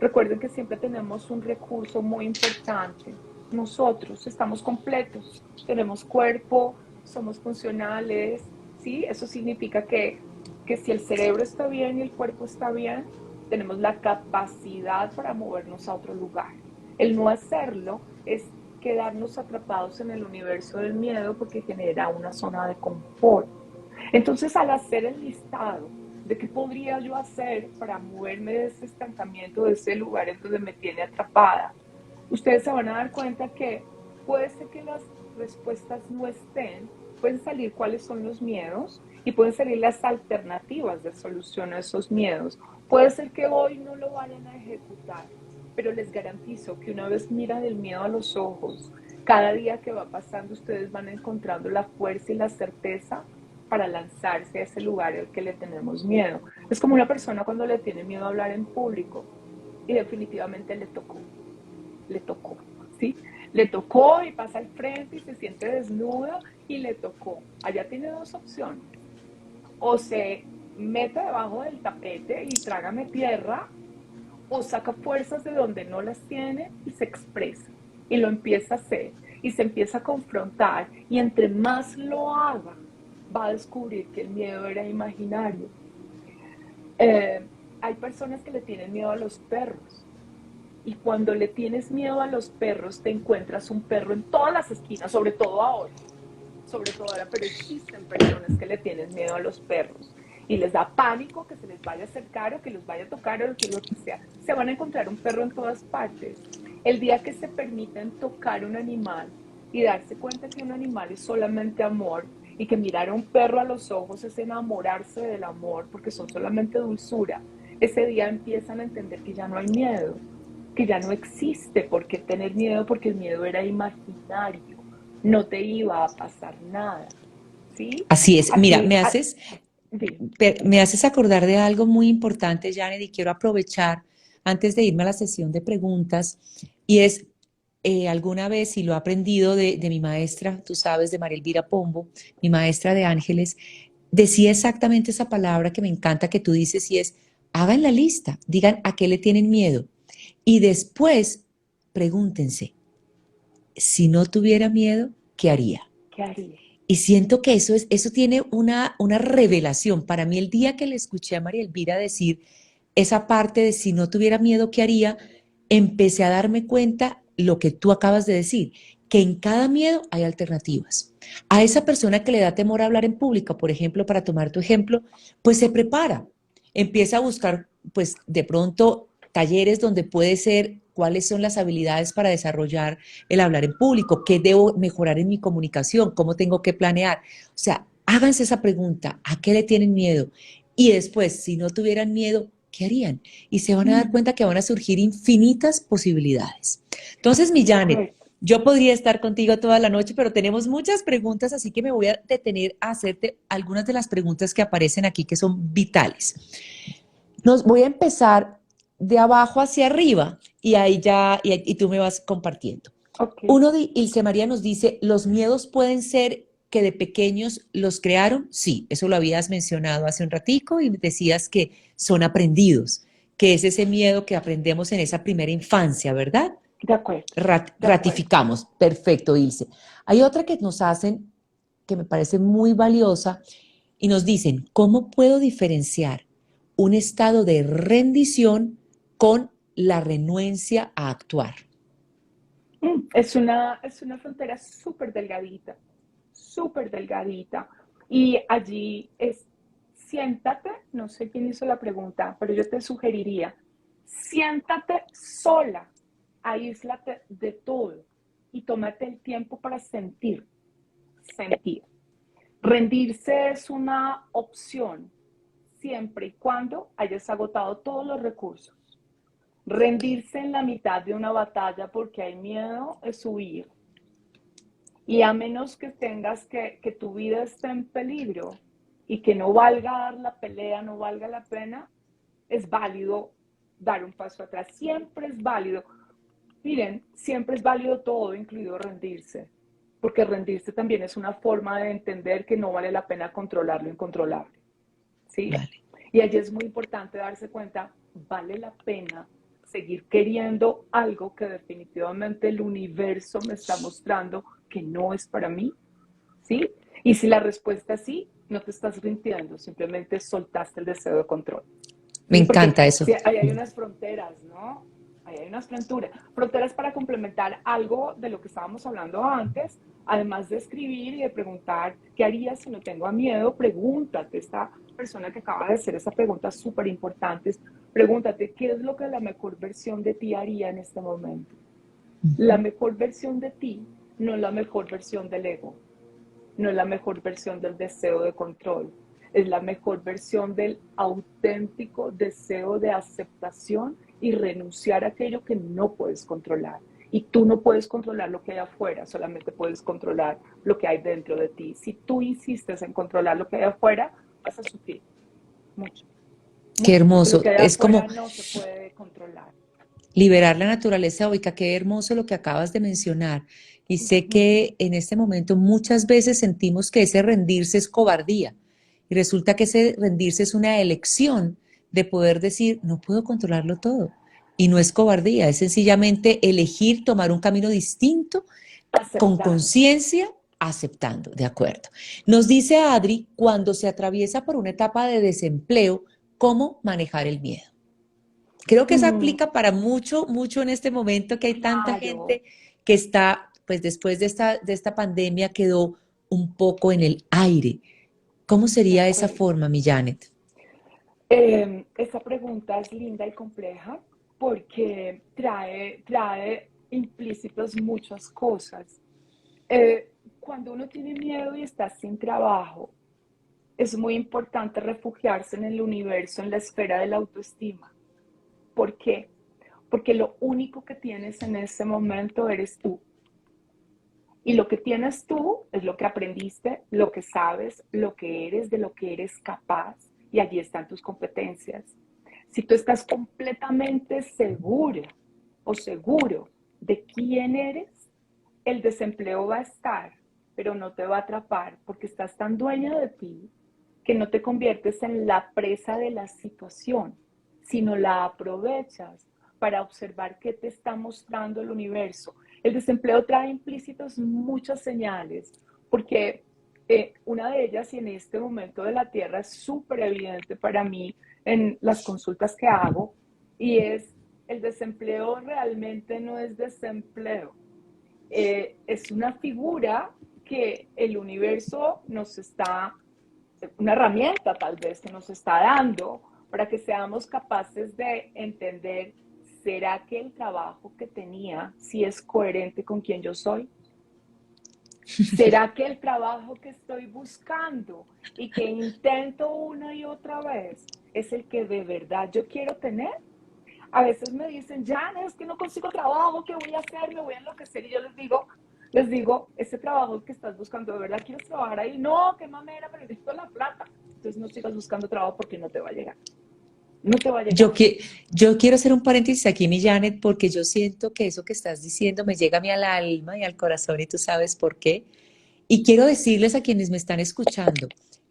Recuerden que siempre tenemos un recurso muy importante. Nosotros estamos completos, tenemos cuerpo, somos funcionales, ¿sí? Eso significa que si el cerebro está bien y el cuerpo está bien, tenemos la capacidad para movernos a otro lugar. El no hacerlo es quedarnos atrapados en el universo del miedo porque genera una zona de confort. Entonces, al hacer el listado de qué podría yo hacer para moverme de ese estancamiento, de ese lugar en donde me tiene atrapada, ustedes se van a dar cuenta que puede ser que las respuestas no estén, pueden salir cuáles son los miedos y pueden salir las alternativas de solución a esos miedos. Puede ser que hoy no lo vayan a ejecutar, pero les garantizo que una vez miran el miedo a los ojos, cada día que va pasando ustedes van encontrando la fuerza y la certeza para lanzarse a ese lugar al que le tenemos miedo. Es como una persona cuando le tiene miedo a hablar en público y definitivamente le tocó, ¿sí? Le tocó y pasa al frente y se siente desnuda y le tocó. Allá tiene dos opciones. O se mete debajo del tapete y trágame tierra, o saca fuerzas de donde no las tiene y se expresa y lo empieza a hacer y se empieza a confrontar y entre más lo haga va a descubrir que el miedo era imaginario. Hay personas que le tienen miedo a los perros y cuando le tienes miedo a los perros te encuentras un perro en todas las esquinas, sobre todo ahora, pero existen personas que le tienen miedo a los perros y les da pánico que se les vaya a acercar o que los vaya a tocar o lo que sea. Se van a encontrar un perro en todas partes. El día que se permitan tocar un animal y darse cuenta que un animal es solamente amor y que mirar a un perro a los ojos es enamorarse del amor porque son solamente dulzura, ese día empiezan a entender que ya no hay miedo, que ya no existe por qué tener miedo porque el miedo era imaginario, no te iba a pasar nada, ¿sí? Así es. Mira, Aquí, me haces acordar de algo muy importante, Janet, y quiero aprovechar antes de irme a la sesión de preguntas, y es, alguna vez, y lo he aprendido de mi maestra, tú sabes, de María Elvira Pombo, mi maestra de ángeles, decía exactamente esa palabra que me encanta que tú dices, y es, hagan la lista, digan a qué le tienen miedo, y después pregúntense, si no tuviera miedo, ¿qué haría? ¿qué haría? Y siento que eso tiene una revelación. Para mí, el día que le escuché a María Elvira decir esa parte de si no tuviera miedo, ¿qué haría? Empecé a darme cuenta lo que tú acabas de decir, que en cada miedo hay alternativas. A esa persona que le da temor a hablar en público, por ejemplo, para tomar tu ejemplo, pues se prepara, empieza a buscar, pues de pronto, talleres donde puede ser cuáles son las habilidades para desarrollar el hablar en público, qué debo mejorar en mi comunicación, cómo tengo que planear. O sea, háganse esa pregunta, ¿a qué le tienen miedo? Y después, si no tuvieran miedo, ¿qué harían? Y se van a dar cuenta que van a surgir infinitas posibilidades. Entonces, mi De Janet, acuerdo. yo podría estar contigo toda la noche, pero tenemos muchas preguntas, así que me voy a detener a hacerte algunas de las preguntas que aparecen aquí que son vitales. Nos voy a empezar de abajo hacia arriba y ahí ya, y tú me vas compartiendo. Ok. Uno de Ilse María nos dice, ¿los miedos pueden ser que de pequeños los crearon? Sí, eso lo habías mencionado hace un ratico y decías que son aprendidos, que es ese miedo que aprendemos en esa primera infancia, ¿verdad? De acuerdo. De acuerdo. Ratificamos. Perfecto, Ilse. Hay otra que nos hacen que me parece muy valiosa y nos dicen, ¿cómo puedo diferenciar un estado de rendición con la renuencia a actuar? Es una frontera súper delgadita. Y allí es, siéntate, no sé quién hizo la pregunta, pero yo te sugeriría, siéntate sola, aíslate de todo y tómate el tiempo para sentir. Rendirse es una opción siempre y cuando hayas agotado todos los recursos. Rendirse en la mitad de una batalla porque hay miedo es huir. Y a menos que tengas que tu vida esté en peligro y que no valga dar la pelea, no valga la pena, es válido dar un paso atrás. Siempre es válido. Miren, siempre es válido todo, incluido rendirse. Porque rendirse también es una forma de entender que no vale la pena controlar lo incontrolable. ¿Sí? Vale. Y allí es muy importante darse cuenta, vale la pena seguir queriendo algo que definitivamente el universo me está mostrando que no es para mí, ¿sí? Y si la respuesta es sí, no te estás rindiendo, simplemente soltaste el deseo de control, Me ¿sí? encanta Porque eso. sí, ahí hay unas fronteras, ¿no? Ahí hay unas fronteras para complementar algo de lo que estábamos hablando antes, además de escribir y de preguntar, ¿qué haría si no tengo miedo? Pregúntate, esta persona que acaba de hacer esa pregunta súper importante, pregúntate, ¿qué es lo que la mejor versión de ti haría en este momento? La mejor versión de ti no es la mejor versión del ego, no es la mejor versión del deseo de control, es la mejor versión del auténtico deseo de aceptación y renunciar a aquello que no puedes controlar. Y tú no puedes controlar lo que hay afuera, solamente puedes controlar lo que hay dentro de ti. Si tú insistes en controlar lo que hay afuera, vas a sufrir mucho, Qué mucho, porque lo que hermoso. hay Es como afuera no se puede controlar. liberar la naturaleza egoica. Qué hermoso lo que acabas de mencionar. Y sé que en este momento muchas veces sentimos que ese rendirse es cobardía. Y resulta que ese rendirse es una elección de poder decir, no puedo controlarlo todo. Y no es cobardía, es sencillamente elegir tomar un camino distinto con Aceptando. conciencia, aceptando, de acuerdo. Nos dice Adri, cuando se atraviesa por una etapa de desempleo, ¿cómo manejar el miedo? Creo que eso Mm, aplica para mucho, mucho en este momento que hay tanta claro, gente que está, pues después de esta pandemia quedó un poco en el aire. ¿Cómo de sería esa acuerdo. forma, mi Janet? Esta pregunta es linda y compleja porque trae implícitas muchas cosas. Cuando uno tiene miedo y está sin trabajo, es muy importante refugiarse en el universo, en la esfera de la autoestima. ¿Por qué? Porque lo único que tienes en ese momento eres tú. Y lo que tienes tú es lo que aprendiste, lo que sabes, lo que eres, de lo que eres capaz. Y allí están tus competencias. Si tú estás completamente segura o seguro de quién eres, el desempleo va a estar, pero no te va a atrapar porque estás tan dueña de ti que no te conviertes en la presa de la situación, sino la aprovechas para observar qué te está mostrando el universo. El desempleo trae implícitos muchas señales, porque una de ellas, y en este momento de la Tierra es súper evidente para mí en las consultas que hago, y es el desempleo realmente no es desempleo, es una figura que el universo nos está, una herramienta tal vez que nos está dando para que seamos capaces de entender, ¿será que el trabajo que tenía sí es coherente con quien yo soy? ¿Será que el trabajo que estoy buscando y que intento una y otra vez es el que de verdad yo quiero tener? A veces me dicen, ya, es que no consigo trabajo, ¿qué voy a hacer? Me voy a enloquecer. Y yo les digo, ese trabajo que estás buscando, ¿de verdad quieres trabajar ahí? No, qué mamera, pero necesito la plata. Entonces no sigas buscando trabajo porque no te va a llegar. No te va a llegar. Yo quiero hacer un paréntesis aquí, mi Janet, porque yo siento que eso que estás diciendo me llega a mí al alma y al corazón y tú sabes por qué. Y quiero decirles a quienes me están escuchando,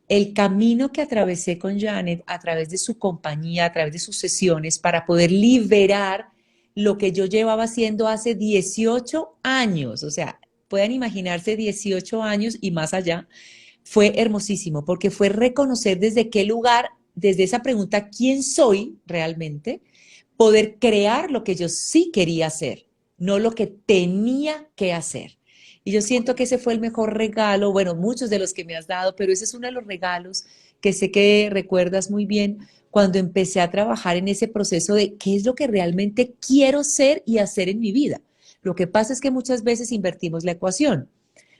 el camino que atravesé con Janet a través de su compañía, a través de sus sesiones, para poder liberar lo que yo llevaba haciendo hace 18 años, o sea, pueden imaginarse 18 años y más allá, fue hermosísimo, porque fue reconocer desde qué lugar, desde esa pregunta, ¿quién soy realmente? Poder crear lo que yo sí quería hacer, no lo que tenía que hacer. Y yo siento que ese fue el mejor regalo, bueno, muchos de los que me has dado, pero ese es uno de los regalos que sé que recuerdas muy bien cuando empecé a trabajar en ese proceso de qué es lo que realmente quiero ser y hacer en mi vida. Lo que pasa es que muchas veces invertimos la ecuación.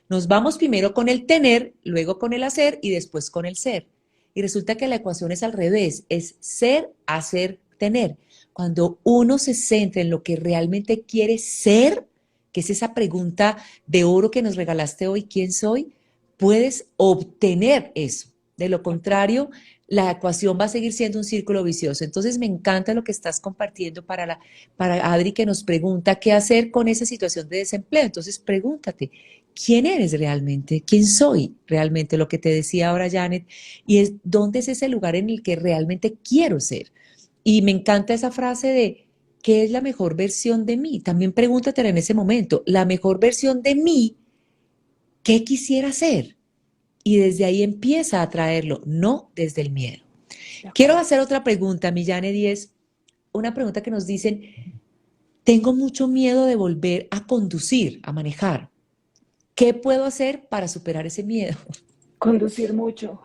Nos vamos primero con el tener, luego con el hacer y después con el ser. Y resulta que la ecuación es al revés, es ser, hacer, tener. Cuando uno se centra en lo que realmente quiere ser, que es esa pregunta de oro que nos regalaste hoy, ¿quién soy? Puedes obtener eso. De lo contrario, la ecuación va a seguir siendo un círculo vicioso. Entonces me encanta lo que estás compartiendo para Adri que nos pregunta qué hacer con esa situación de desempleo. Entonces pregúntate, ¿quién eres realmente? ¿Quién soy realmente? Lo que te decía ahora Janet, y es dónde es ese lugar en el que realmente quiero ser. Y me encanta esa frase de ¿qué es la mejor versión de mí? También pregúntate en ese momento, la mejor versión de mí, ¿qué quisiera ser? Y desde ahí empieza a traerlo, no desde el miedo. Quiero hacer otra pregunta, Millane 10, una pregunta que nos dicen, tengo mucho miedo de volver a conducir, a manejar. ¿Qué puedo hacer para superar ese miedo? Conducir mucho.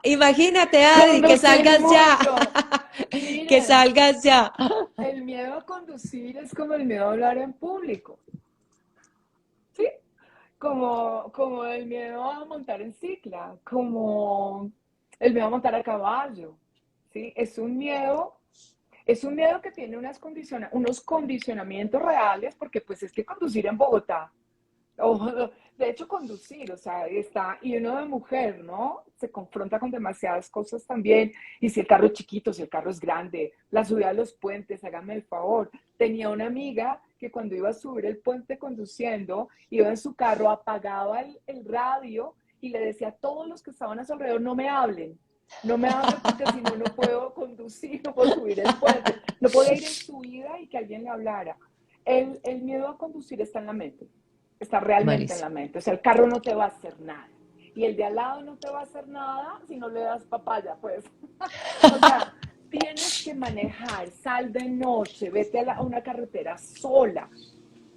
Imagínate, Adri, que Conducir salgas ya, mucho. que Miren, salgas ya. el miedo a conducir es como el miedo a hablar en público, ¿sí? Como el miedo a montar en cicla, como el miedo a montar a caballo, ¿sí? Es un miedo que tiene unos condicionamientos reales, porque pues es que conducir en Bogotá, o de hecho conducir, o sea, y uno de mujer, ¿no? Se confronta con demasiadas cosas también, y si el carro es chiquito, si el carro es grande, la subida a los puentes, hágame el favor. Tenía una amiga que cuando iba a subir el puente conduciendo, iba en su carro, apagaba el radio y le decía a todos los que estaban a su alrededor, no me hablen porque si no, no puedo conducir, no puedo subir el puente, no podía ir en su vida y que alguien le hablara. El miedo a conducir está en la mente, está realmente en Malísimo. la mente. O sea, el carro no te va a hacer nada. Y el de al lado no te va a hacer nada si no le das papaya, pues. O sea, tienes que manejar, sal de noche, vete a una carretera sola,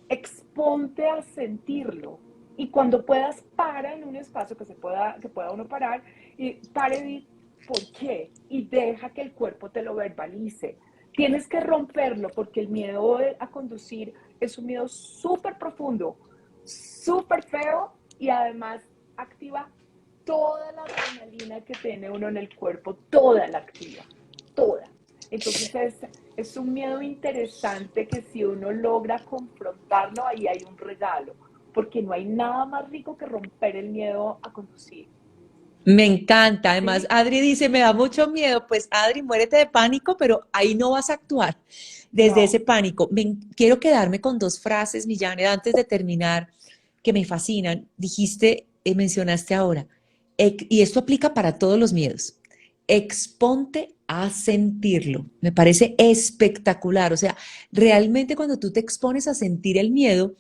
exponte a sentirlo. Y cuando puedas, para en un espacio que pueda uno parar y pare y di, ¿por qué? Y deja que el cuerpo te lo verbalice. Tienes que romperlo porque el miedo a conducir es un miedo súper profundo, súper feo y además activa toda la adrenalina que tiene uno en el cuerpo, toda la activa, toda. Entonces es un miedo interesante que si uno logra confrontarlo, ahí hay un regalo, porque no hay nada más rico que romper el miedo a conducir. Me encanta. Además, ¿Sí? Adri dice, me da mucho miedo. Pues Adri, muérete de pánico, pero ahí no vas a actuar desde ese No, pánico. Quiero quedarme con dos frases, Millane, antes de terminar, que me fascinan. Dijiste, mencionaste ahora, y esto aplica para todos los miedos. Exponte a sentirlo. Me parece espectacular. O sea, realmente cuando tú te expones a sentir el miedo,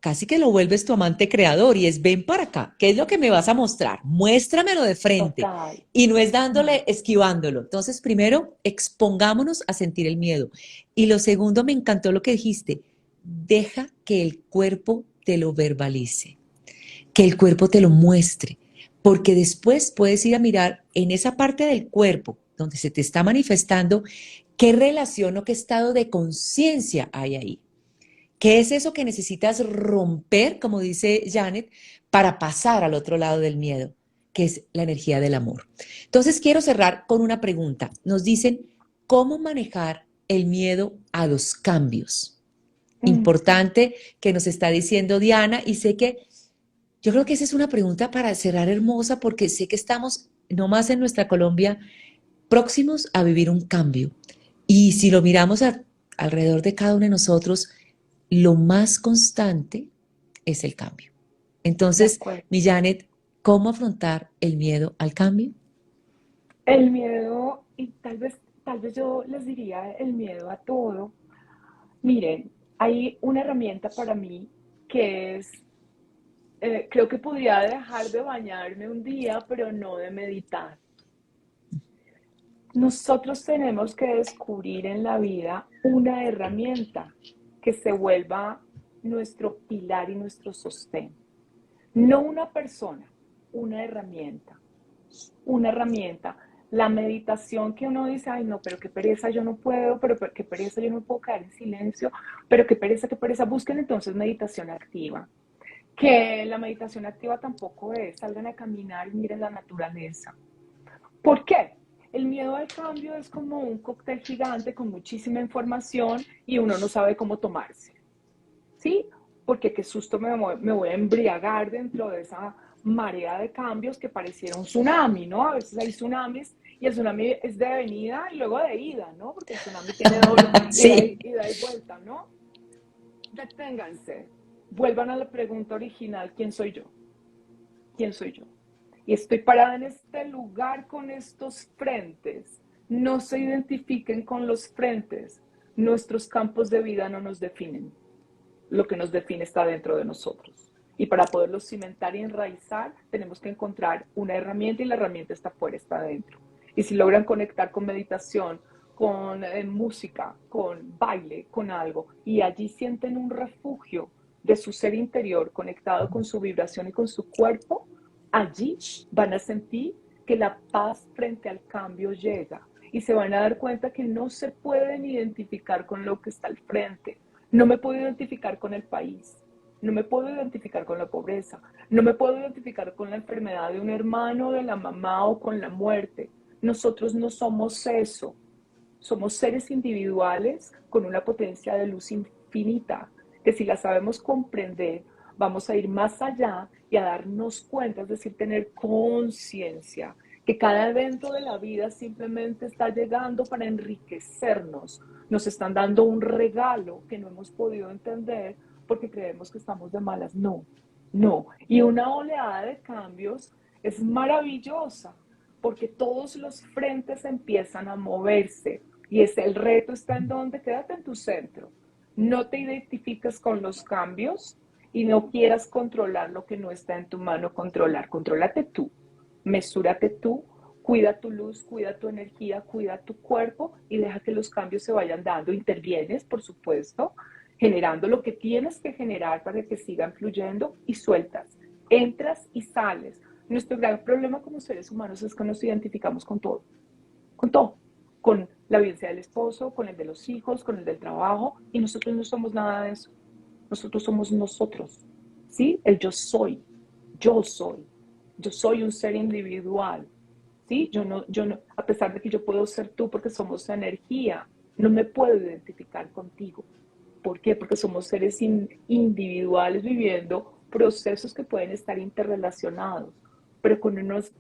casi que lo vuelves tu amante creador y es ven para acá, ¿qué es lo que me vas a mostrar? Muéstramelo de frente total. y no es dándole, esquivándolo. Entonces, primero, expongámonos a sentir el miedo. Y lo segundo, me encantó lo que dijiste, deja que el cuerpo te lo verbalice, que el cuerpo te lo muestre, porque después puedes ir a mirar en esa parte del cuerpo donde se te está manifestando qué relación o qué estado de conciencia hay ahí. ¿Qué es eso que necesitas romper, como dice Janet, para pasar al otro lado del miedo, que es la energía del amor? Entonces quiero cerrar con una pregunta. Nos dicen, ¿cómo manejar el miedo a los cambios? Mm. Importante que nos está diciendo Diana, y sé que yo creo que esa es una pregunta para cerrar hermosa, porque sé que estamos, no más en nuestra Colombia, próximos a vivir un cambio. Y si lo miramos alrededor de cada uno de nosotros, lo más constante es el cambio. De Entonces, acuerdo. mi Janet, ¿cómo afrontar el miedo al cambio? El miedo, y tal vez yo les diría el miedo a todo. Miren, hay una herramienta para mí que es, creo que podría dejar de bañarme un día, pero no de meditar. Nosotros tenemos que descubrir en la vida una herramienta que se vuelva nuestro pilar y nuestro sostén. No una persona, una herramienta. Una herramienta. La meditación que uno dice, ay no, pero qué pereza, yo no puedo, pero qué pereza, yo no puedo caer en silencio, pero qué pereza, qué pereza. Busquen entonces meditación activa. Que la meditación activa tampoco es, salgan a caminar y miren la naturaleza. ¿Por qué? El miedo al cambio es como un cóctel gigante con muchísima información y uno no sabe cómo tomarse. ¿Sí? Porque qué susto me voy a embriagar dentro de esa marea de cambios que pareciera un tsunami, ¿no? A veces hay tsunamis y el tsunami es de venida y luego de ida, ¿no? Porque el tsunami tiene doble Sí. ida y vuelta, ¿no? Deténganse, vuelvan a la pregunta original, ¿quién soy yo? ¿Quién soy yo? Y estoy parada en este lugar con estos frentes. No se identifiquen con los frentes. Nuestros campos de vida no nos definen. Lo que nos define está dentro de nosotros. Y para poderlos cimentar y enraizar, tenemos que encontrar una herramienta y la herramienta está afuera, está dentro. Y si logran conectar con meditación, con música, con baile, con algo, y allí sienten un refugio de su ser interior conectado con su vibración y con su cuerpo, allí van a sentir que la paz frente al cambio llega y se van a dar cuenta que no se pueden identificar con lo que está al frente. No me puedo identificar con el país, no me puedo identificar con la pobreza, no me puedo identificar con la enfermedad de un hermano, de la mamá o con la muerte. Nosotros no somos eso. Somos seres individuales con una potencia de luz infinita, que si la sabemos comprender, vamos a ir más allá y a darnos cuenta, es decir, tener conciencia, que cada evento de la vida simplemente está llegando para enriquecernos. Nos están dando un regalo que no hemos podido entender porque creemos que estamos de malas. No, no. Y una oleada de cambios es maravillosa porque todos los frentes empiezan a moverse. Y es el reto está en donde quédate en tu centro. No te identifiques con los cambios y no quieras controlar lo que no está en tu mano controlar. Contrólate tú, mesúrate tú, cuida tu luz, cuida tu energía, cuida tu cuerpo y deja que los cambios se vayan dando. Intervienes, por supuesto, generando lo que tienes que generar para que sigan fluyendo y sueltas. Entras y sales. Nuestro gran problema como seres humanos es que nos identificamos con todo, con la vivencia del esposo, con el de los hijos, con el del trabajo, y nosotros no somos nada de eso. Nosotros somos nosotros, ¿sí? El yo soy un ser individual, ¿sí? Yo no, a pesar de que yo puedo ser tú porque somos energía, no me puedo identificar contigo. ¿Por qué? Porque somos seres individuales viviendo procesos que pueden estar interrelacionados, pero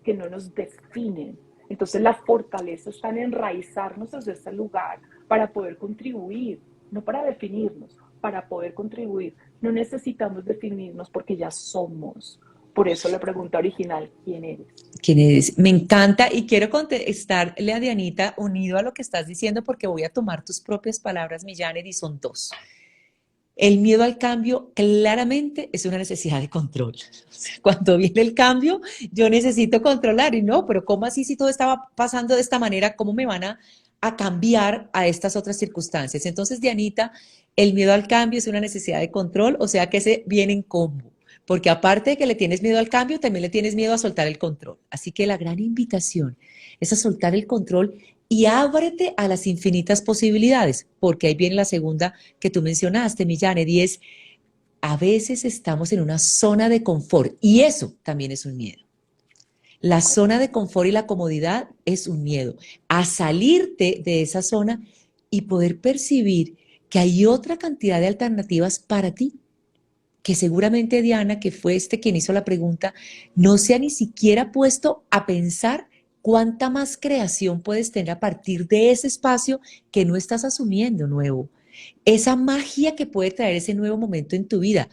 que no nos definen. Entonces la fortaleza está en enraizarnos desde ese lugar para poder contribuir, no para definirnos, para poder contribuir. No necesitamos definirnos porque ya somos. Por eso la pregunta original, ¿quién eres? ¿Quién eres? Me encanta y quiero contestarle a Dianita unido a lo que estás diciendo porque voy a tomar tus propias palabras, mi Janet, y son dos. El miedo al cambio claramente es una necesidad de control. O sea, cuando viene el cambio, yo necesito controlar y no, pero ¿cómo así si todo estaba pasando de esta manera? ¿Cómo me van a cambiar a estas otras circunstancias. Entonces, Dianita, el miedo al cambio es una necesidad de control, o sea que se viene en combo, porque aparte de que le tienes miedo al cambio, también le tienes miedo a soltar el control. Así que la gran invitación es a soltar el control y ábrete a las infinitas posibilidades, porque ahí viene la segunda que tú mencionaste, Millane, y es, a veces estamos en una zona de confort y eso también es un miedo. La zona de confort y la comodidad es un miedo. A salirte de esa zona y poder percibir que hay otra cantidad de alternativas para ti. Que seguramente Diana, que fue quien hizo la pregunta, no se ha ni siquiera puesto a pensar cuánta más creación puedes tener a partir de ese espacio que no estás asumiendo nuevo. Esa magia que puede traer ese nuevo momento en tu vida.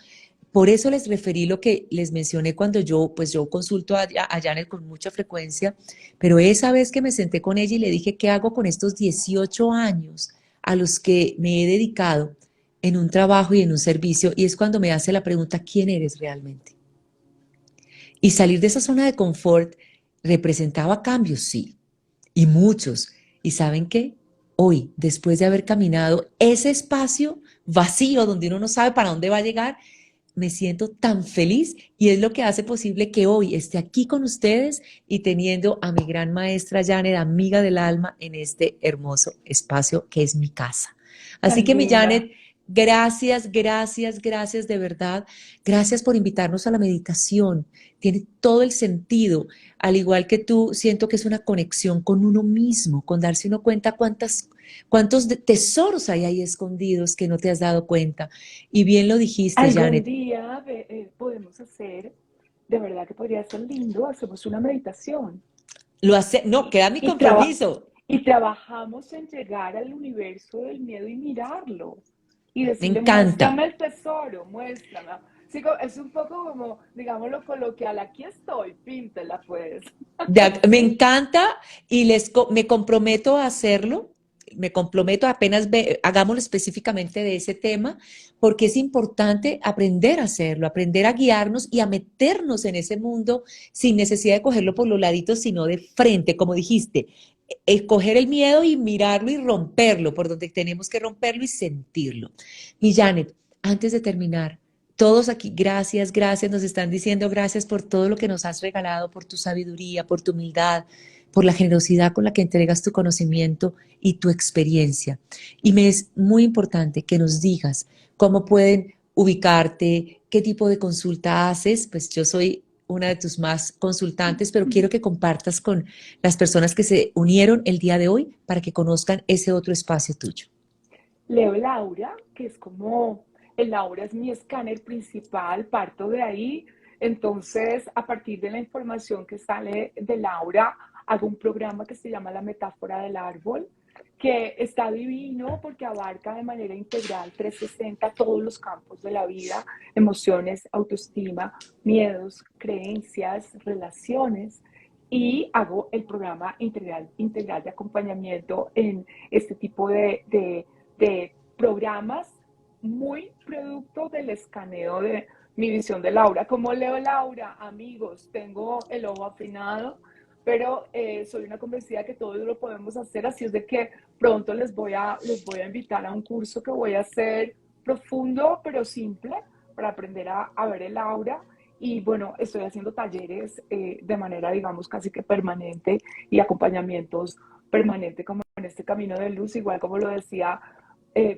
Por eso les referí lo que les mencioné cuando yo consulto a Janet con mucha frecuencia, pero esa vez que me senté con ella y le dije, ¿qué hago con estos 18 años a los que me he dedicado en un trabajo y en un servicio? Y es cuando me hace la pregunta, ¿quién eres realmente? Y salir de esa zona de confort representaba cambios, sí, y muchos. ¿Y saben qué? Hoy, después de haber caminado ese espacio vacío donde uno no sabe para dónde va a llegar, me siento tan feliz y es lo que hace posible que hoy esté aquí con ustedes y teniendo a mi gran maestra Janet, amiga del alma, en este hermoso espacio que es mi casa. Así Tan que mi linda. Janet, gracias, gracias, gracias de verdad. Gracias por invitarnos a la meditación. Tiene todo el sentido. Al igual que tú, siento que es una conexión con uno mismo, con darse uno cuenta cuántos tesoros hay ahí escondidos que no te has dado cuenta. Y bien lo dijiste, Algún Janet. día podemos hacer, de verdad que podría ser lindo, hacemos una meditación No, y, queda mi y, traba- compromiso. y trabajamos en llegar al universo del miedo y mirarlo y Me decirle, encanta. muéstrame el tesoro, muéstrame. Sí, es un poco como, digámoslo coloquial, aquí estoy, píntela pues. Me Sí. encanta y me comprometo a hacerlo. Me comprometo apenas hagámoslo específicamente de ese tema, porque es importante aprender a hacerlo, aprender a guiarnos y a meternos en ese mundo sin necesidad de cogerlo por los laditos, sino de frente, como dijiste, coger el miedo y mirarlo y romperlo, por donde tenemos que romperlo y sentirlo. Y Janet, antes de terminar, todos aquí, gracias, gracias, nos están diciendo gracias por todo lo que nos has regalado, por tu sabiduría, por tu humildad, por la generosidad con la que entregas tu conocimiento y tu experiencia. Y me es muy importante que nos digas cómo pueden ubicarte, qué tipo de consulta haces, pues yo soy una de tus más consultantes, pero quiero que compartas con las personas que se unieron el día de hoy para que conozcan ese otro espacio tuyo. Leo el aura, que es como, el aura es mi escáner principal, parto de ahí. Entonces, a partir de la información que sale del aura, hago un programa que se llama La Metáfora del Árbol, que está divino porque abarca de manera integral 360 todos los campos de la vida, emociones, autoestima, miedos, creencias, relaciones. Y hago el programa integral de acompañamiento en este tipo de programas muy producto del escaneo de mi visión de Laura. Como leo Laura, amigos, tengo el ojo afinado, pero soy una convencida que todos lo podemos hacer, así es de que pronto les voy a invitar a un curso que voy a hacer profundo, pero simple, para aprender a ver el aura. Y bueno, estoy haciendo talleres de manera, digamos, casi que permanente y acompañamientos permanentes como en este camino de luz, igual como lo decía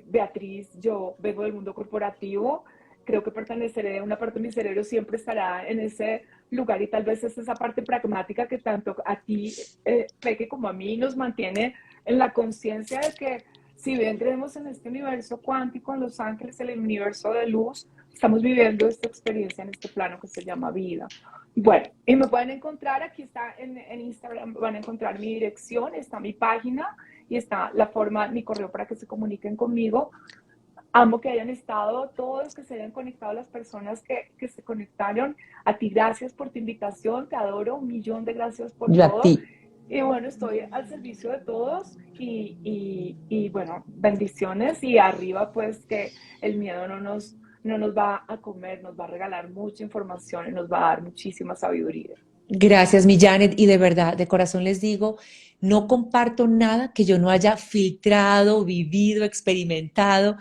Beatriz, yo vengo del mundo corporativo, creo que perteneceré, una parte de mi cerebro siempre estará en ese lugar y tal vez es esa parte pragmática que tanto a ti, Peque, como a mí nos mantiene en la conciencia de que si bien creemos en este universo cuántico, en los ángeles, en el universo de luz, estamos viviendo esta experiencia en este plano que se llama vida. Bueno, y me pueden encontrar, aquí está en Instagram, van a encontrar mi dirección, está mi página, y está la forma, mi correo para que se comuniquen conmigo. Amo que hayan estado, todos que se hayan conectado, las personas que se conectaron. A ti, gracias por tu invitación, te adoro, 1.000.000 de gracias por Yo a todo. ti. Y bueno, estoy al servicio de todos bueno, bendiciones y arriba pues que el miedo no nos va a comer, nos va a regalar mucha información y nos va a dar muchísima sabiduría. Gracias, mi Janet, y de verdad, de corazón les digo, no comparto nada que yo no haya filtrado, vivido, experimentado,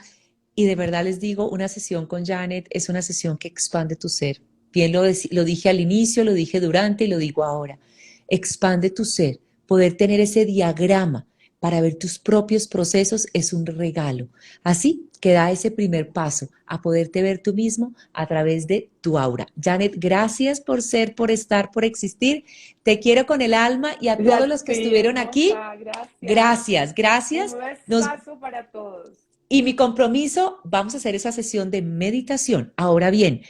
y de verdad les digo, una sesión con Janet es una sesión que expande tu ser. Bien lo dije al inicio, lo dije durante y lo digo ahora. Expande tu ser. Poder tener ese diagrama para ver tus propios procesos es un regalo. Así que da ese primer paso a poderte ver tú mismo a través de tu aura. Janet, gracias por ser, por estar, por existir. Te quiero con el alma y a Y todos a los que ti, estuvieron aquí, hermosa, gracias. gracias, Un gracias. Nos besazo para todos. y mi compromiso, vamos a hacer esa sesión de meditación. Ahora bien,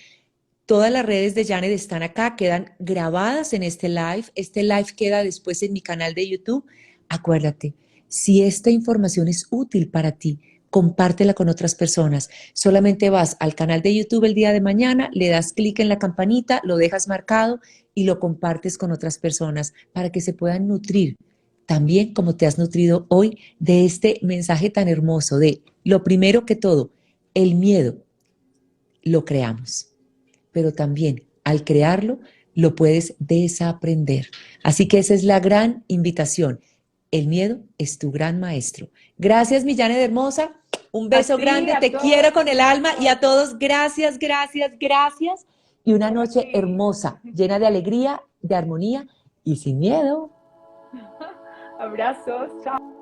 todas las redes de Janet están acá, quedan grabadas en este live. Este live queda después en mi canal de YouTube. Acuérdate, si esta información es útil para ti, compártela con otras personas. Solamente vas al canal de YouTube el día de mañana, le das clic en la campanita, lo dejas marcado y lo compartes con otras personas para que se puedan nutrir también como te has nutrido hoy de este mensaje tan hermoso de lo primero que todo, el miedo lo creamos, pero también al crearlo lo puedes desaprender. Así que esa es la gran invitación. El miedo es tu gran maestro. Gracias, Millane de Hermosa. Un A beso ti, grande, a te quiero todos, con un el alma y a beso. todos, gracias, gracias, gracias. Y una A noche ti. hermosa, llena de alegría, de armonía y sin miedo. Abrazos, chao.